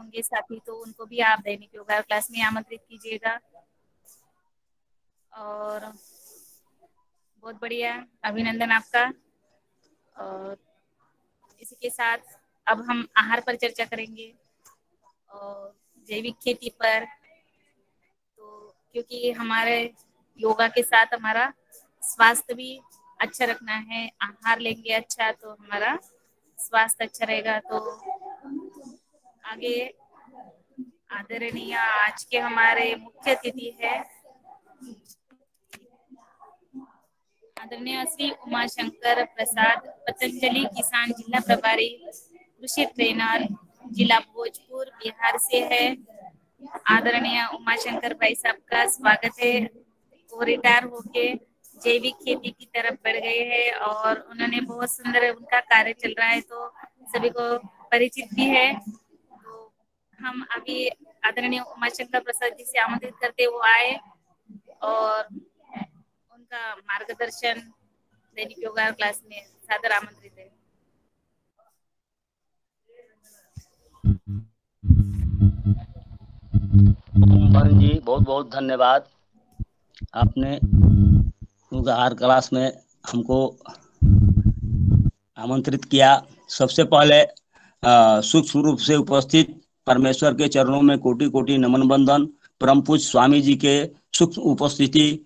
होंगे साथी, तो उनको भी आप दैनिक योगा क्लास में आमंत्रित कीजिएगा। और बहुत बढ़िया, अभिनंदन आपका। और इसी के साथ अब हम आहार पर चर्चा करेंगे और जैविक खेती पर। तो क्योंकि हमारे योगा के साथ हमारा स्वास्थ्य भी अच्छा रखना है, आहार लेंगे अच्छा तो हमारा स्वास्थ्य अच्छा रहेगा। तो आगे आदरणीय आज के हमारे मुख्य अतिथि है आदरणीय श्री उमाशंकर प्रसाद, पतंजलि किसान जिला प्रभारी, कृषि ट्रेनर, जिला भोजपुर, बिहार से है। आदरणीय उमाशंकर भाई साहब का स्वागत है। वो रिटायर होके जैविक खेती की तरफ बढ़ गए हैं और उन्होंने बहुत सुंदर उनका कार्य चल रहा है, तो सभी को परिचित भी है। तो हम अभी आदरणीय उमाशंकर प्रसाद जी से आमंत्रित करते वो आए और उनका मार्गदर्शन दैनिक योगा क्लास में सादर आमंत्रित है। बहन जी बहुत बहुत धन्यवाद। आपने योगा क्लास में हमको आमंत्रित किया। सबसे पहले सूक्ष्म रूप से उपस्थित परमेश्वर के चरणों में कोटि कोटि नमन बंदन। परम पूज्य स्वामी जी के सूक्ष्म उपस्थिति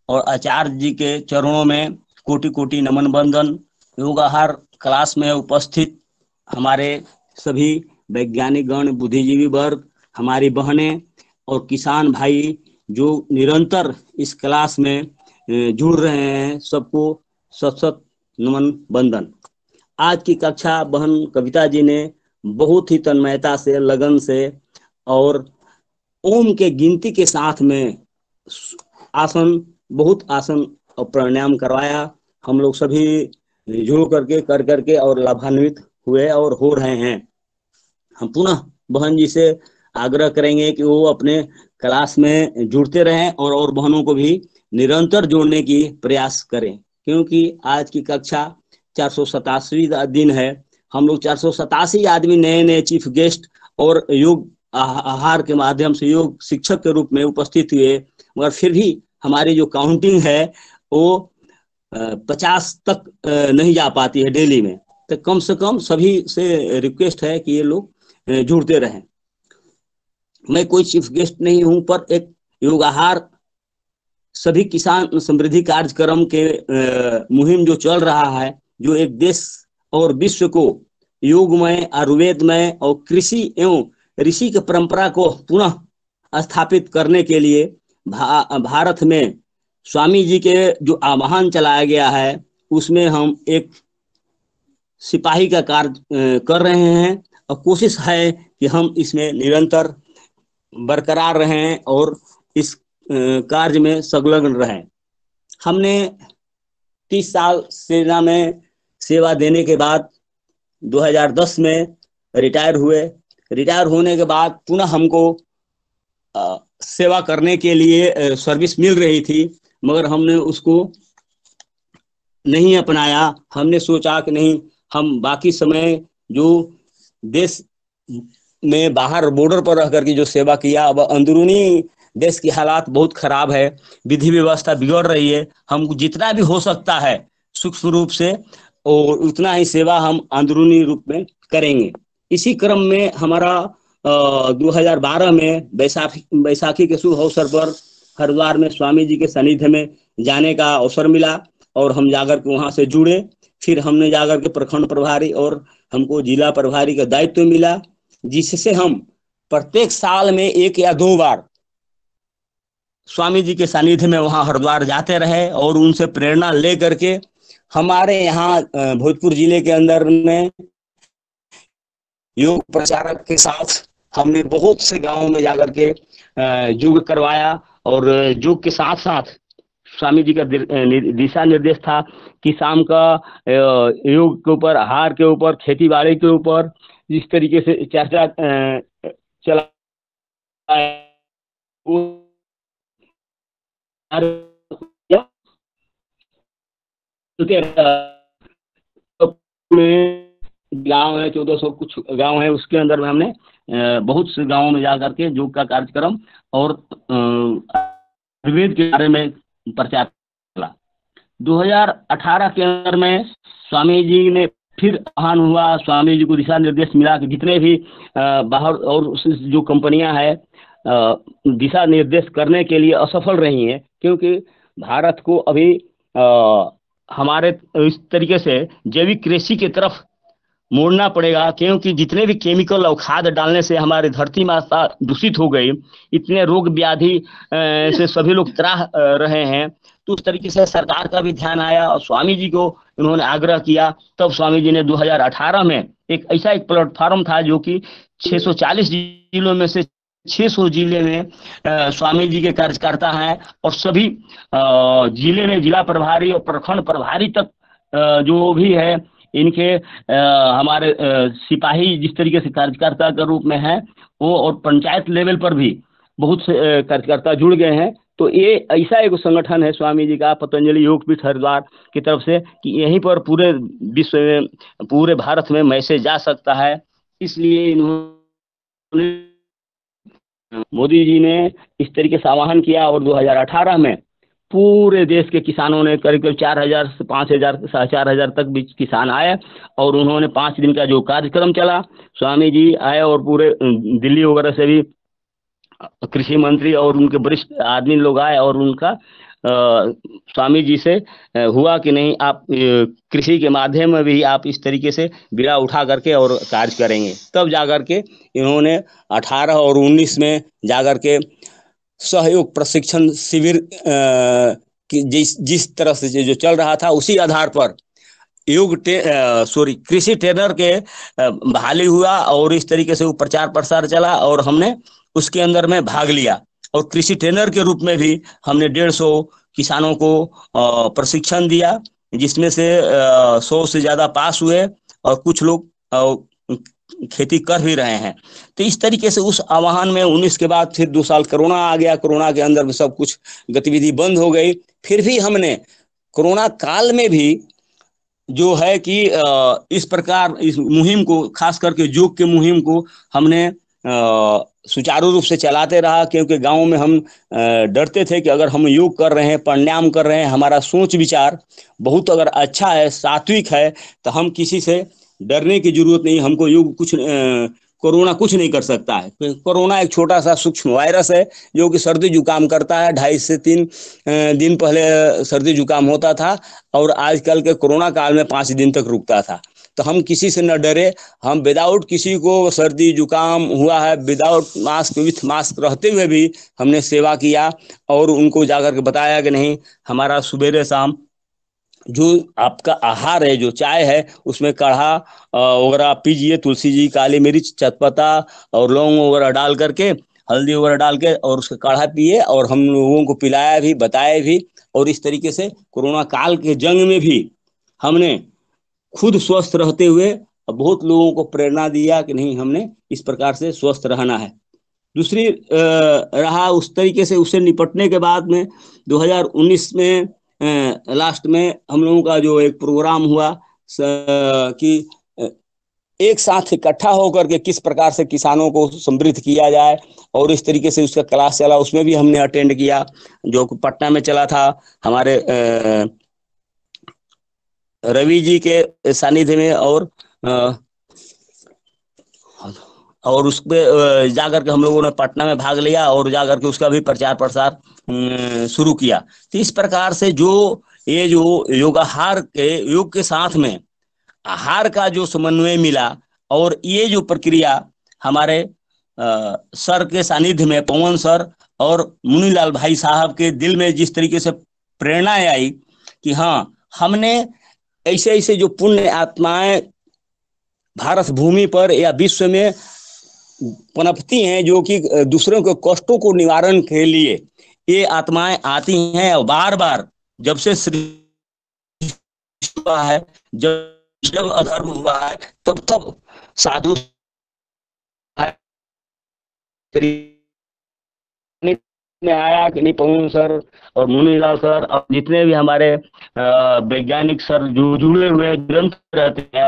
और आचार्य जी के चरणों में कोटि कोटि नमन बंदन। योगाहार क्लास में उपस्थित हमारे सभी वैज्ञानिक गण, बुद्धिजीवी वर्ग, हमारी बहनें और किसान भाई जो निरंतर इस क्लास में जुड़ रहे हैं, सबको सत सत नमन बंदन। आज की कक्षा बहन कविता जी ने बहुत ही तन्मयता से, लगन से और ओम के गिनती के साथ में आसन, बहुत आसन और प्राणायाम करवाया। हम लोग सभी जुड़ करके कर करके और लाभान्वित हुए और हो रहे हैं। हम पुनः बहन जी से आग्रह करेंगे कि वो अपने क्लास में जुड़ते रहें और बहनों को भी निरंतर जोड़ने की प्रयास करें, क्योंकि आज की कक्षा 487वां दिन है। हम लोग 487 आदमी नए नए चीफ गेस्ट और योग आहार के माध्यम से योग शिक्षक के रूप में उपस्थित हुए, मगर फिर भी हमारी जो काउंटिंग है वो 50 तक नहीं जा पाती है डेली में। तो कम से कम सभी से रिक्वेस्ट है कि ये लोग जुड़ते रहें। मैं कोई चीफ गेस्ट नहीं हूं, पर एक योगाहार सभी किसान समृद्धि कार्यक्रम के मुहिम जो चल रहा है, जो एक देश और विश्व को योगमय, आयुर्वेदमय और कृषि एवं ऋषि की परंपरा को पुनः स्थापित करने के लिए भारत में स्वामी जी के जो आह्वान चलाया गया है, उसमें हम एक सिपाही का कार्य कर रहे हैं और कोशिश है कि हम इसमें निरंतर बरकरार रहें और इस कार्य में संलग्न रहें। हमने 30 साल सेना में सेवा देने के बाद 2010 में रिटायर हुए। रिटायर होने के बाद पुनः हमको सेवा करने के लिए सर्विस मिल रही थी, मगर हमने उसको नहीं अपनाया। हमने सोचा कि नहीं, हम बाकी समय जो देश में बाहर बॉर्डर पर रह करके जो सेवा किया, अब अंदरूनी देश की हालात बहुत खराब है, विधि व्यवस्था बिगड़ रही है। हम जितना भी हो सकता है सूक्ष्म रूप से और उतना ही सेवा हम अंदरूनी रूप में करेंगे। इसी क्रम में हमारा 2012 में बैसाखी के शुभ अवसर पर हरिद्वार में स्वामी जी के सानिध्य में जाने का अवसर मिला और हम जाकर के वहां से जुड़े। फिर हमने जाकर के प्रखंड प्रभारी और हमको जिला प्रभारी का दायित्व मिला, जिससे हम प्रत्येक साल में 1 या 2 बार स्वामी जी के सानिध्य में वहां हरिद्वार जाते रहे और उनसे प्रेरणा ले करके हमारे यहाँ भोजपुर जिले के अंदर में योग प्रचारक के साथ हमने बहुत से गांवों में जाकर के योग करवाया। और योग के साथ साथ स्वामी जी का दिशा निर्देश था कि शाम का योग के ऊपर, आहार के ऊपर, खेती बाड़ी के ऊपर जिस तरीके से चर्चा चला गांव है, 1400 कुछ गांव है, उसके अंदर में हमने बहुत से गांवों में जा करके योग का कार्यक्रम और आयुर्वेद के बारे में प्रचार चला। 2018 के अंदर में स्वामी जी ने फिर आह्वान हुआ, स्वामी जी को दिशा निर्देश मिला कि जितने भी बाहर और जो कंपनियां हैं दिशा निर्देश करने के लिए असफल रही हैं, क्योंकि भारत को अभी हमारे इस तरीके से जैविक कृषि की तरफ मोड़ना पड़ेगा, क्योंकि जितने भी केमिकल और खाद डालने से हमारी धरती माता दूषित हो गई, इतने रोग व्याधि से सभी लोग त्राह रहे हैं। तो उस तरीके से सरकार का भी ध्यान आया और स्वामी जी को उन्होंने आग्रह किया। तब स्वामी जी ने 2018 में एक ऐसा एक प्लेटफार्म था जो कि 640 जिलों में से 600 जिले में स्वामी जी के कार्यकर्ता हैं और सभी जिले में जिला प्रभारी और प्रखंड प्रभारी तक जो भी है इनके हमारे सिपाही जिस तरीके से कार्यकर्ता के रूप में हैं वो, और पंचायत लेवल पर भी बहुत से कार्यकर्ता जुड़ गए हैं। तो ये ऐसा एक संगठन है स्वामी जी का, पतंजलि योगपीठ हरिद्वार की तरफ से, कि यहीं पर पूरे विश्व में, पूरे भारत में मैसेज जा सकता है। इसलिए इन्होंने, मोदी जी ने इस तरीके से आह्वान किया और 2018 में पूरे देश के किसानों ने करीब 4000 से 5000 4000 तक भी किसान आए और उन्होंने 5 दिन का जो कार्यक्रम चला, स्वामी जी आए और पूरे दिल्ली वगैरह से भी कृषि मंत्री और उनके वरिष्ठ आदमी लोग आए और उनका स्वामी जी से हुआ कि नहीं, आप कृषि के माध्यम में भी आप इस तरीके से बीड़ा उठा करके और कार्य करेंगे। तब जाकर के इन्होंने 18 और 19 में जाकर के सहयोग प्रशिक्षण शिविर जिस तरह से जो चल रहा था उसी आधार पर कृषि ट्रेनर के बहाली हुआ और इस तरीके से वो प्रचार प्रसार चला और हमने उसके अंदर में भाग लिया। और कृषि ट्रेनर के रूप में भी हमने 150 किसानों को प्रशिक्षण दिया, जिसमें से 100 से ज़्यादा पास हुए और कुछ लोग खेती कर भी रहे हैं। तो इस तरीके से उस आह्वान में 19 के बाद फिर 2 साल कोरोना आ गया। कोरोना के अंदर में सब कुछ गतिविधि बंद हो गई। फिर भी हमने कोरोना काल में भी जो है कि इस प्रकार इस मुहिम को, खास करके योग के मुहिम को हमने सुचारू रूप से चलाते रहा, क्योंकि गांव में हम डरते थे कि अगर हम योग कर रहे हैं, प्राणायाम कर रहे हैं, हमारा सोच विचार बहुत अगर अच्छा है, सात्विक है, तो हम किसी से डरने की जरूरत नहीं। हमको योग कोरोना कुछ नहीं कर सकता है। कोरोना एक छोटा सा सूक्ष्म वायरस है जो कि सर्दी जुकाम करता है। 2.5 से 3 दिन पहले सर्दी जुकाम होता था और आजकल के कोरोना काल में 5 दिन तक रुकता था। तो हम किसी से न डरे। हम विदाउट किसी को सर्दी जुकाम हुआ है, विदाउट मास्क, विथ मास्क रहते हुए भी हमने सेवा किया और उनको जाकर के बताया कि नहीं, हमारा सुबह शाम जो आपका आहार है, जो चाय है, उसमें काढ़ा वगैरह आप पीजिए, तुलसी जी, काली मिर्च, चतपता और लौंग वगैरह डाल करके, हल्दी वगैरह डाल के और उसका काढ़ा पिए। और हम लोगों को पिलाया भी, बताया भी। और इस तरीके से कोरोना काल के जंग में भी हमने खुद स्वस्थ रहते हुए बहुत लोगों को प्रेरणा दिया कि नहीं, हमने इस प्रकार से स्वस्थ रहना है। दूसरी रहा उस तरीके से उससे निपटने के बाद में 2019 में लास्ट में हम लोगों का जो एक प्रोग्राम हुआ कि एक साथ इकट्ठा होकर के किस प्रकार से किसानों को समृद्ध किया जाए, और इस तरीके से उसका क्लास चला, उसमें भी हमने अटेंड किया, जो पटना में चला था हमारे रवि जी के सानिध्य में। और उस पर जाकर के हम लोगों ने पटना में भाग लिया और जाकर के उसका भी प्रचार प्रसार शुरू किया। तो इस प्रकार से जो ये जो योगाहार के योग के साथ में आहार का जो समन्वय मिला, और ये जो प्रक्रिया हमारे सर के सानिध्य में, पवन सर और मुनीलाल भाई साहब के दिल में जिस तरीके से प्रेरणा आई कि हाँ, हमने ऐसे ऐसे जो पुण्य आत्माएं भारत भूमि पर या विश्व में पनपती हैं, जो कि दूसरों के कष्टों को निवारण के लिए ये आत्माएं आती हैं, और बार बार जब से सृष्टि हुआ है, जब अधर्म हुआ है, तब साधु में आया कि नहीं, पवन सर और मुनीलाल सर और जितने भी हमारे वैज्ञानिक सर जो जुड़े हुए ग्रंथ रहते हैं,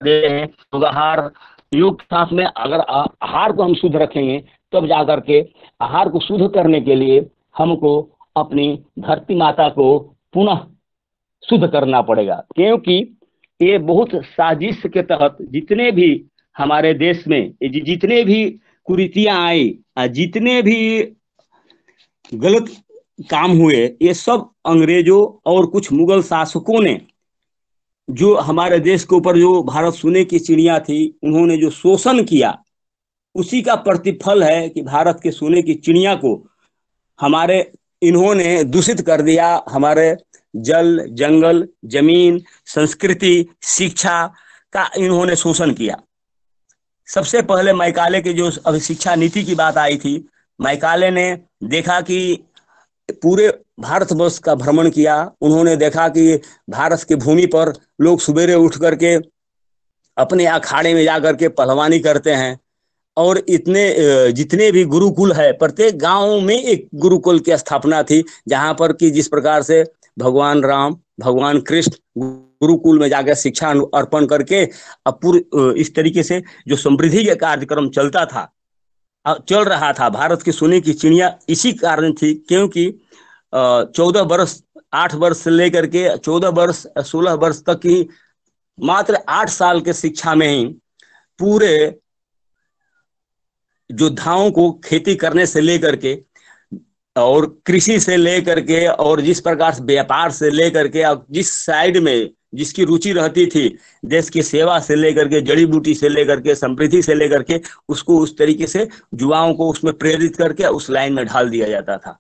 दे रहे हैं। तो आहार योग के साथ में अगर आहार को हम शुद्ध रखेंगे तब जाकर के आहार को शुद्ध करने के लिए हमको अपनी धरती माता को पुनः शुद्ध करना पड़ेगा, क्योंकि ये बहुत साजिश के तहत जितने भी हमारे देश में जितने भी कुरीतियां आई, जितने भी गलत काम हुए, ये सब अंग्रेजों और कुछ मुगल शासकों ने जो हमारे देश के ऊपर जो भारत सोने की चिड़िया थी उन्होंने जो शोषण किया, उसी का प्रतिफल है कि भारत के सोने की चिड़िया को हमारे इन्होंने दूषित कर दिया। हमारे जल, जंगल, जमीन, संस्कृति, शिक्षा का इन्होंने शोषण किया। सबसे पहले मैकाले की जो अभी शिक्षा नीति की बात आई थी, मैकाले ने देखा कि पूरे भारतवर्ष का भ्रमण किया। उन्होंने देखा कि भारत की भूमि पर लोग सवेरे उठ करके अपने अखाड़े में जाकर के पहलवानी करते हैं, और इतने जितने भी गुरुकुल है, प्रत्येक गांव में एक गुरुकुल की स्थापना थी, जहां पर कि जिस प्रकार से भगवान राम, भगवान कृष्ण गुरुकुल में जाकर शिक्षा अर्पण करके अब इस तरीके से जो समृद्धि का कार्यक्रम चलता था, चल रहा था। भारत की सोने की चिड़िया इसी कारण थी, क्योंकि 14 वर्ष, 8 वर्ष से लेकर के 14 वर्ष, 16 वर्ष तक की मात्र 8 साल के शिक्षा में ही पूरे योद्धाओं को खेती करने से लेकर के और कृषि से लेकर के और जिस प्रकार से व्यापार से लेकर के, और जिस साइड में जिसकी रुचि रहती थी, देश की सेवा से लेकर के, जड़ी बूटी से लेकर के, समृद्धि से लेकर के, उसको उस तरीके से युवाओं को उसमें प्रेरित करके उस लाइन में ढाल दिया जाता था।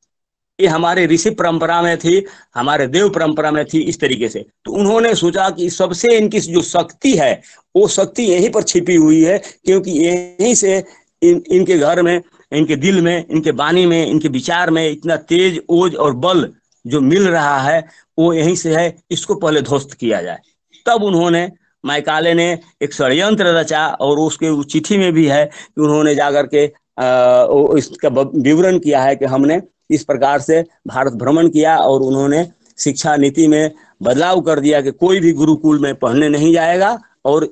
ये हमारे ऋषि परंपरा में थी, हमारे देव परंपरा में थी इस तरीके से। तो उन्होंने सोचा कि सबसे इनकी जो शक्ति है वो शक्ति यहीं पर छिपी हुई है, क्योंकि यहीं से इनके घर में, इनके दिल में, इनके वाणी में, इनके विचार में इतना तेज, ओज और बल जो मिल रहा है वो यहीं से है, इसको पहले ध्वस्त किया जाए। तब उन्होंने, मैकाले ने एक षड्यंत्र रचा, और उसके चिट्ठी में भी है कि उन्होंने जाकर के इसका विवरण किया है कि हमने इस प्रकार से भारत भ्रमण किया और उन्होंने शिक्षा नीति में बदलाव कर दिया कि कोई भी गुरुकुल में पढ़ने नहीं जाएगा, और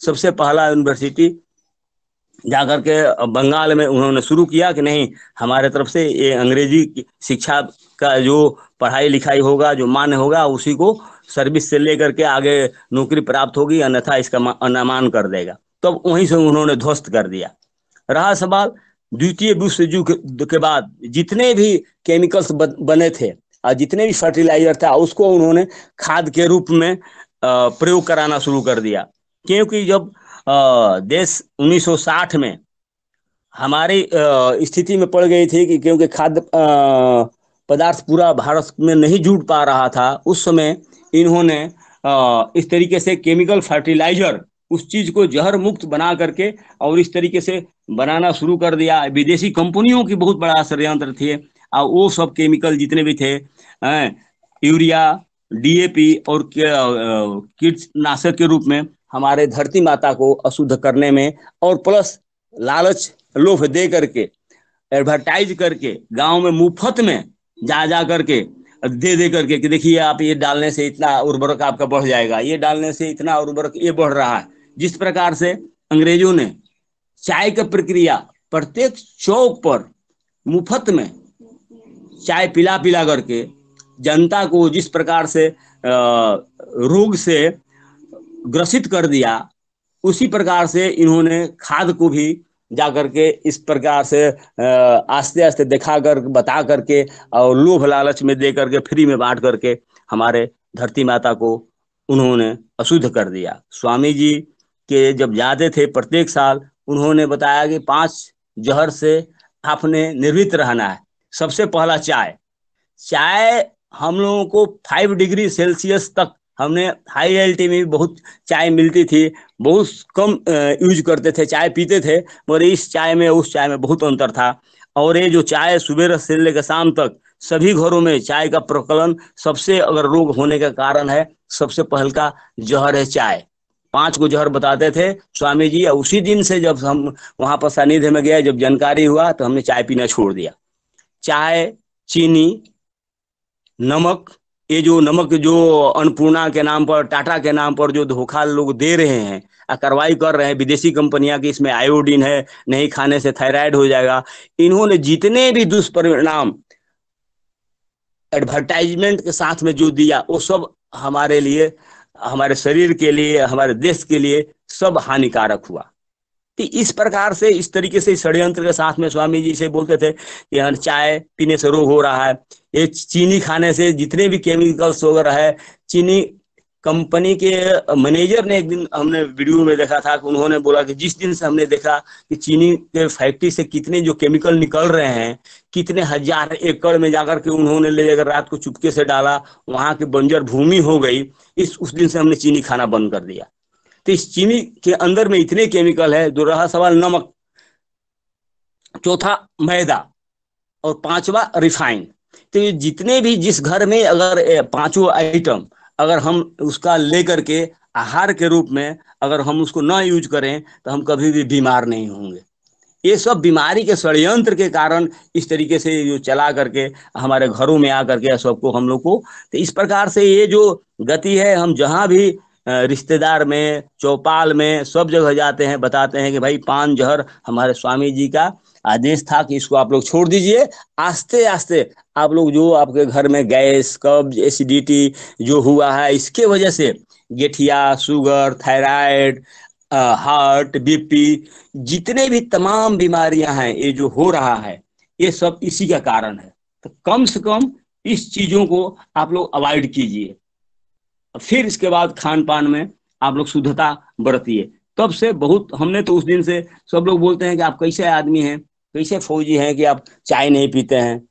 सबसे पहला यूनिवर्सिटी जाकर के बंगाल में उन्होंने शुरू किया कि नहीं, हमारे तरफ से ये अंग्रेजी शिक्षा का जो पढ़ाई लिखाई होगा, जो मान्य होगा, उसी को सर्विस से लेकर के आगे नौकरी प्राप्त होगी, अन्यथा इसका अनामान कर देगा। तब वहीं से उन्होंने ध्वस्त कर दिया। रहा सवाल द्वितीय विश्व युद्ध के बाद जितने भी केमिकल्स बने थे और जितने भी फर्टिलाइजर था, उसको उन्होंने खाद के रूप में प्रयोग कराना शुरू कर दिया, क्योंकि जब देश 1960 में हमारी स्थिति में पड़ गई थी कि क्योंकि खाद्य पदार्थ पूरा भारत में नहीं जुट पा रहा था, उस समय इन्होंने इस तरीके से केमिकल फर्टिलाइजर, उस चीज को जहर मुक्त बना करके और इस तरीके से बनाना शुरू कर दिया। विदेशी कंपनियों की बहुत बड़ा षड्यंत्र थे, और वो सब केमिकल जितने भी थे, यूरिया, डीएपी और कीटनाशक के रूप में हमारे धरती माता को अशुद्ध करने में, और प्लस लालच लोभ दे करके, एडवर्टाइज करके, गांव में मुफ्त में जा करके दे करके कि देखिए आप ये डालने से इतना उर्वरक आपका बढ़ जाएगा, ये डालने से इतना उर्वरक ये बढ़ रहा है। जिस प्रकार से अंग्रेजों ने चाय की प्रक्रिया प्रत्येक चौक पर मुफ्त में चाय पिला करके जनता को जिस प्रकार से रोग से ग्रसित कर दिया, उसी प्रकार से इन्होंने खाद को भी जाकर के इस प्रकार से आस्ते आस्ते दिखा कर, बता करके और लोभ लालच में दे करके, फ्री में बांट करके हमारे धरती माता को उन्होंने अशुद्ध कर दिया। स्वामी जी के जब जाते थे प्रत्येक साल, उन्होंने बताया कि 5 जहर से आपने निर्भीत रहना है। सबसे पहला चाय हम लोगों को 5 डिग्री सेल्सियस तक, हमने हाई एल्टी में भी बहुत चाय मिलती थी, बहुत कम यूज करते थे, चाय पीते थे, मगर इस चाय में उस चाय में बहुत अंतर था। और ये जो चाय सुबह से लेकर शाम तक सभी घरों में चाय का प्रचलन, सबसे अगर रोग होने का कारण है, सबसे पहल का जहर है चाय। 5 को जहर बताते थे स्वामी जी। उसी दिन से जब हम वहां पर सानिध्य में गए, जब जानकारी हुआ, तो हमने चाय पीना छोड़ दिया। चाय, चीनी, नमक, ये जो नमक जो अन्नपूर्णा के नाम पर, टाटा के नाम पर जो धोखा लोग दे रहे हैं, कार्रवाई कर रहे हैं विदेशी कंपनियां कि इसमें आयोडीन है, नहीं खाने से थायराइड हो जाएगा। इन्होंने जितने भी दुष्परिणाम एडवर्टाइजमेंट के साथ में जो दिया वो सब हमारे लिए, हमारे शरीर के लिए, हमारे देश के लिए सब हानिकारक हुआ। तो इस प्रकार से, इस तरीके से षड्यंत्र के साथ में स्वामी जी से बोलते थे कि हाँ, चाय पीने से रोग हो रहा है, ये चीनी खाने से जितने भी केमिकल्स वगैरह है। चीनी कंपनी के मैनेजर ने एक दिन हमने वीडियो में देखा था कि उन्होंने बोला कि जिस दिन से हमने देखा कि चीनी के फैक्ट्री से कितने जो केमिकल निकल रहे हैं, कितने हजार एकड़ में जाकर के उन्होंने ले जाकर रात को चुपके से डाला, वहां की बंजर भूमि हो गई। उस दिन से हमने चीनी खाना बंद कर दिया। तो इस चीनी के अंदर में इतने केमिकल है। जो रहा सवाल नमक, चौथा मैदा और पांचवा रिफाइन। तो ये जितने भी जिस घर में अगर पांचों आइटम अगर हम उसका लेकर के आहार के रूप में अगर हम उसको ना यूज करें तो हम कभी भी बीमार नहीं होंगे। ये सब बीमारी के षड्यंत्र के कारण इस तरीके से जो चला करके हमारे घरों में आकर के सबको हम लोग को, तो इस प्रकार से ये जो गति है, हम जहां भी रिश्तेदार में, चौपाल में, सब जगह जाते हैं, बताते हैं कि भाई पान जहर हमारे स्वामी जी का आदेश था कि इसको आप लोग छोड़ दीजिए। आस्ते आस्ते आप लोग जो आपके घर में गैस, कब्ज, एसिडिटी जो हुआ है, इसके वजह से गठिया, शुगर, थायराइड, हार्ट, बीपी, जितने भी तमाम बीमारियां हैं, ये जो हो रहा है, ये सब इसी का कारण है। तो कम से कम इस चीजों को आप लोग अवॉइड कीजिए। फिर इसके बाद खान पान में आप लोग शुद्धता बरतिए। तब से बहुत, हमने तो उस दिन से, सब लोग बोलते हैं कि आप कैसे आदमी हैं, कैसे फौजी हैं कि आप चाय नहीं पीते हैं,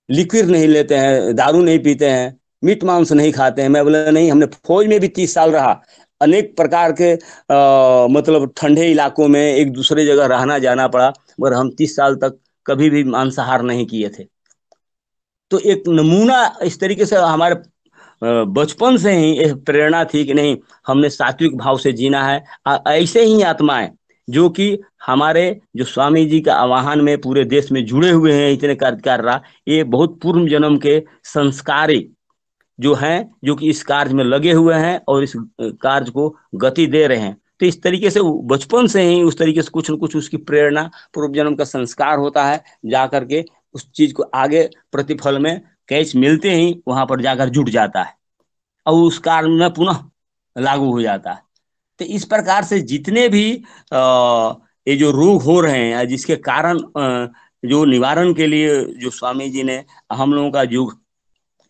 लिक्विड नहीं लेते हैं, दारू नहीं पीते हैं, मीट मांस नहीं खाते हैं। मैं बोला नहीं, हमने फौज में भी 30 साल रहा, अनेक प्रकार के मतलब ठंडे इलाकों में एक दूसरे जगह रहना जाना पड़ा, मगर हम 30 साल तक कभी भी मांसाहार नहीं किए थे। तो एक नमूना इस तरीके से हमारे बचपन से ही एक प्रेरणा थी कि नहीं, हमने सात्विक भाव से जीना है। ऐसे ही आत्माएं जो कि हमारे जो स्वामी जी का आवाहन में पूरे देश में जुड़े हुए हैं, इतने कार्यकर्ता, ये बहुत पूर्व जन्म के संस्कारी जो हैं, जो कि इस कार्य में लगे हुए हैं और इस कार्य को गति दे रहे हैं। तो इस तरीके से बचपन से ही उस तरीके से कुछ न कुछ उसकी प्रेरणा, पूर्व जन्म का संस्कार होता है, जा करके उस चीज को आगे प्रतिफल में कैच मिलते ही वहां पर जाकर जुट जाता है और उस कार्य में पुनः लागू हो जाता है। तो इस प्रकार से जितने भी ये जो रोग हो रहे हैं, जिसके कारण जो निवारण के लिए जो स्वामी जी ने हम लोगों का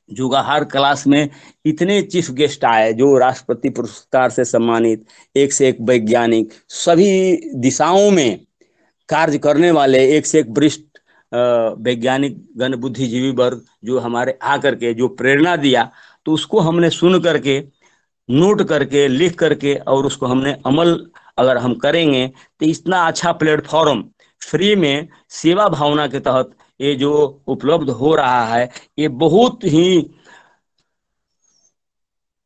जुगाहार क्लास में इतने चीफ गेस्ट आए, जो राष्ट्रपति पुरस्कार से सम्मानित, एक से एक वैज्ञानिक, सभी दिशाओं में कार्य करने वाले एक से एक वरिष्ठ वैज्ञानिक गण, बुद्धिजीवी वर्ग जो हमारे आकर के जो प्रेरणा दिया, तो उसको हमने सुन करके, नोट करके, लिख करके और उसको हमने अमल अगर हम करेंगे तो इतना अच्छा प्लेटफॉर्म फ्री में सेवा भावना के तहत ये जो उपलब्ध हो रहा है, ये बहुत ही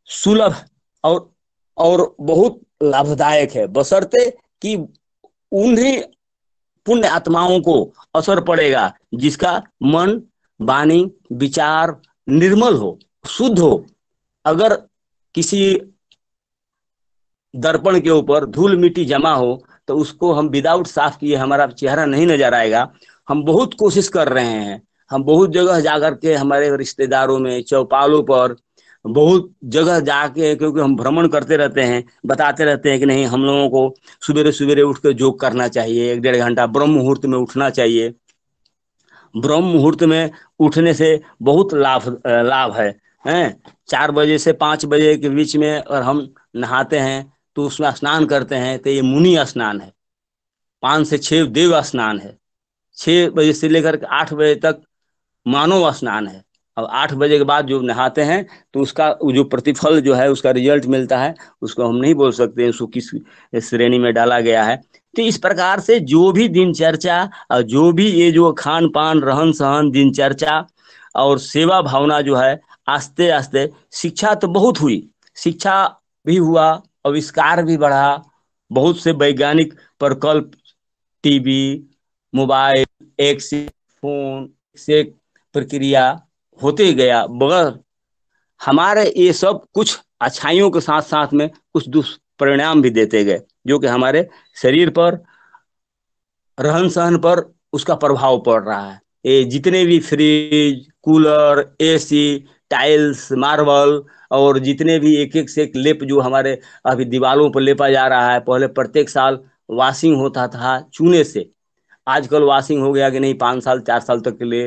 सुलभ और बहुत लाभदायक है, बशर्ते कि उन्हीं पुण्य आत्माओं को असर पड़ेगा जिसका मन, वाणी, विचार निर्मल हो, शुद्ध हो। अगर किसी दर्पण के ऊपर धूल मिट्टी जमा हो तो उसको हम विदाउट साफ किए हमारा चेहरा नहीं नजर आएगा। हम बहुत कोशिश कर रहे हैं, हम बहुत जगह जाकर के हमारे रिश्तेदारों में, चौपालों पर, बहुत जगह जाके, क्योंकि हम भ्रमण करते रहते हैं, बताते रहते हैं कि नहीं, हम लोगों को सवेरे सवेरे उठ कर योग करना चाहिए, 1-1.5 घंटा ब्रह्म मुहूर्त में उठना चाहिए। ब्रह्म मुहूर्त में उठने से बहुत लाभ है। 4 बजे से 5 बजे के बीच में अगर हम नहाते हैं तो उसमें स्नान करते हैं तो ये मुनि स्नान है। 5 से 6 देव स्नान है। 6 बजे से लेकर 8 बजे तक मानव स्नान है। अब 8 बजे के बाद जो नहाते हैं तो उसका जो प्रतिफल जो है, उसका रिजल्ट मिलता है, उसको हम नहीं बोल सकते उसको किस श्रेणी में डाला गया है। तो इस प्रकार से जो भी दिनचर्या और जो भी ये जो खान पान, रहन सहन, दिनचर्या और सेवा भावना जो है, आस्ते आस्ते शिक्षा तो बहुत हुई, शिक्षा भी हुआ, आविष्कार भी बढ़ा, बहुत से वैज्ञानिक प्रकल्प, टीवी, मोबाइल, एक से फोन से प्रक्रिया होते गया, मगर हमारे ये सब कुछ अच्छाइयों के साथ साथ में कुछ दुष्परिणाम भी देते गए। जो कि हमारे शरीर पर, रहन सहन पर उसका प्रभाव पड़ रहा है। ये जितने भी fridge, cooler, AC, tiles, marble और जितने भी एक एक से एक लेप जो हमारे अभी दीवारों पर लेपा जा रहा है, पहले प्रत्येक साल वॉशिंग होता था चूने से, आजकल वॉशिंग हो गया कि नहीं 5 साल 4 साल तक के लिए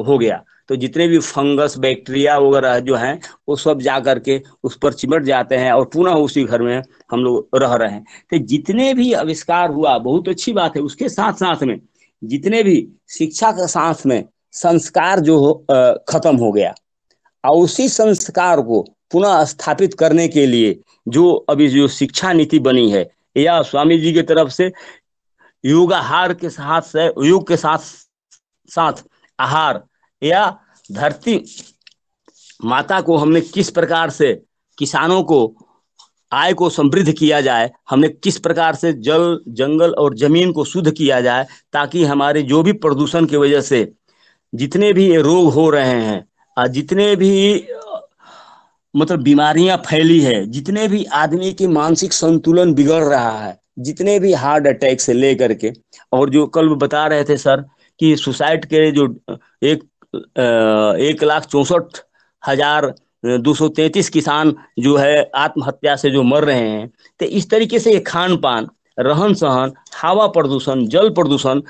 हो गया। तो जितने भी फंगस बैक्टीरिया वगैरह जो हैं वो सब जा करके उस पर चिमट जाते हैं और पुनः उसी घर में हम लोग रह रहे हैं। तो जितने भी आविष्कार हुआ बहुत अच्छी बात है, उसके साथ साथ में जितने भी शिक्षा के साथ में संस्कार जो खत्म हो गया, और उसी संस्कार को पुनः स्थापित करने के लिए जो अभी जो शिक्षा नीति बनी है, या स्वामी जी की तरफ से योगाहार के साथ से, योग के साथ साथ आहार, या धरती माता को हमने किस प्रकार से किसानों को आय को समृद्ध किया जाए, हमने किस प्रकार से जल जंगल और जमीन को शुद्ध किया जाए, ताकि हमारे जो भी प्रदूषण की वजह से जितने भी रोग हो रहे हैं, जितने भी मतलब बीमारियां फैली है, जितने भी आदमी के मानसिक संतुलन बिगड़ रहा है, जितने भी हार्ट अटैक से लेकर के, और जो कल बता रहे थे सर कि सुसाइड के जो 1,64,233 किसान जो है आत्महत्या से जो मर रहे हैं, तो इस तरीके से ये खान पान, रहन सहन, हवा प्रदूषण, जल प्रदूषण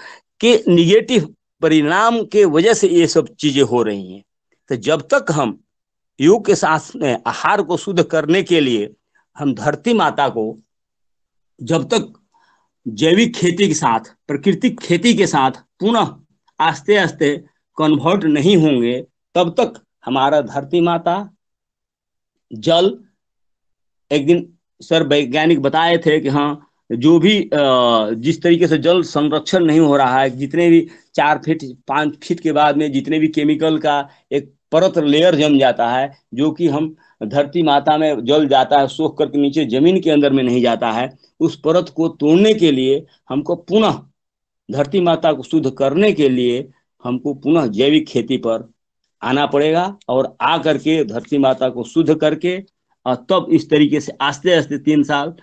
के निगेटिव परिणाम के वजह से ये सब चीजें हो रही हैं। तो जब तक हम योग के साथ में आहार को शुद्ध करने के लिए हम धरती माता को जब तक जैविक खेती के साथ, प्राकृतिक खेती के साथ पुनः आस्ते आस्ते कन्वर्ट नहीं होंगे, तब तक हमारा धरती माता, जल, एक दिन सर वैज्ञानिक बताए थे कि हाँ, जो भी जिस तरीके से जल संरक्षण नहीं हो रहा है, जितने भी 4 फीट 5 फीट के बाद में जितने भी केमिकल का एक परत लेयर जम जाता है, जो कि हम धरती माता में जल जाता है, सोख करके नीचे जमीन के अंदर में नहीं जाता है, उस परत को तोड़ने के लिए हमको पुनः धरती माता को शुद्ध करने के लिए हमको पुनः जैविक खेती पर आना पड़ेगा, और आ करके धरती माता को शुद्ध करके, और तब इस तरीके से आस्ते आस्ते 3 साल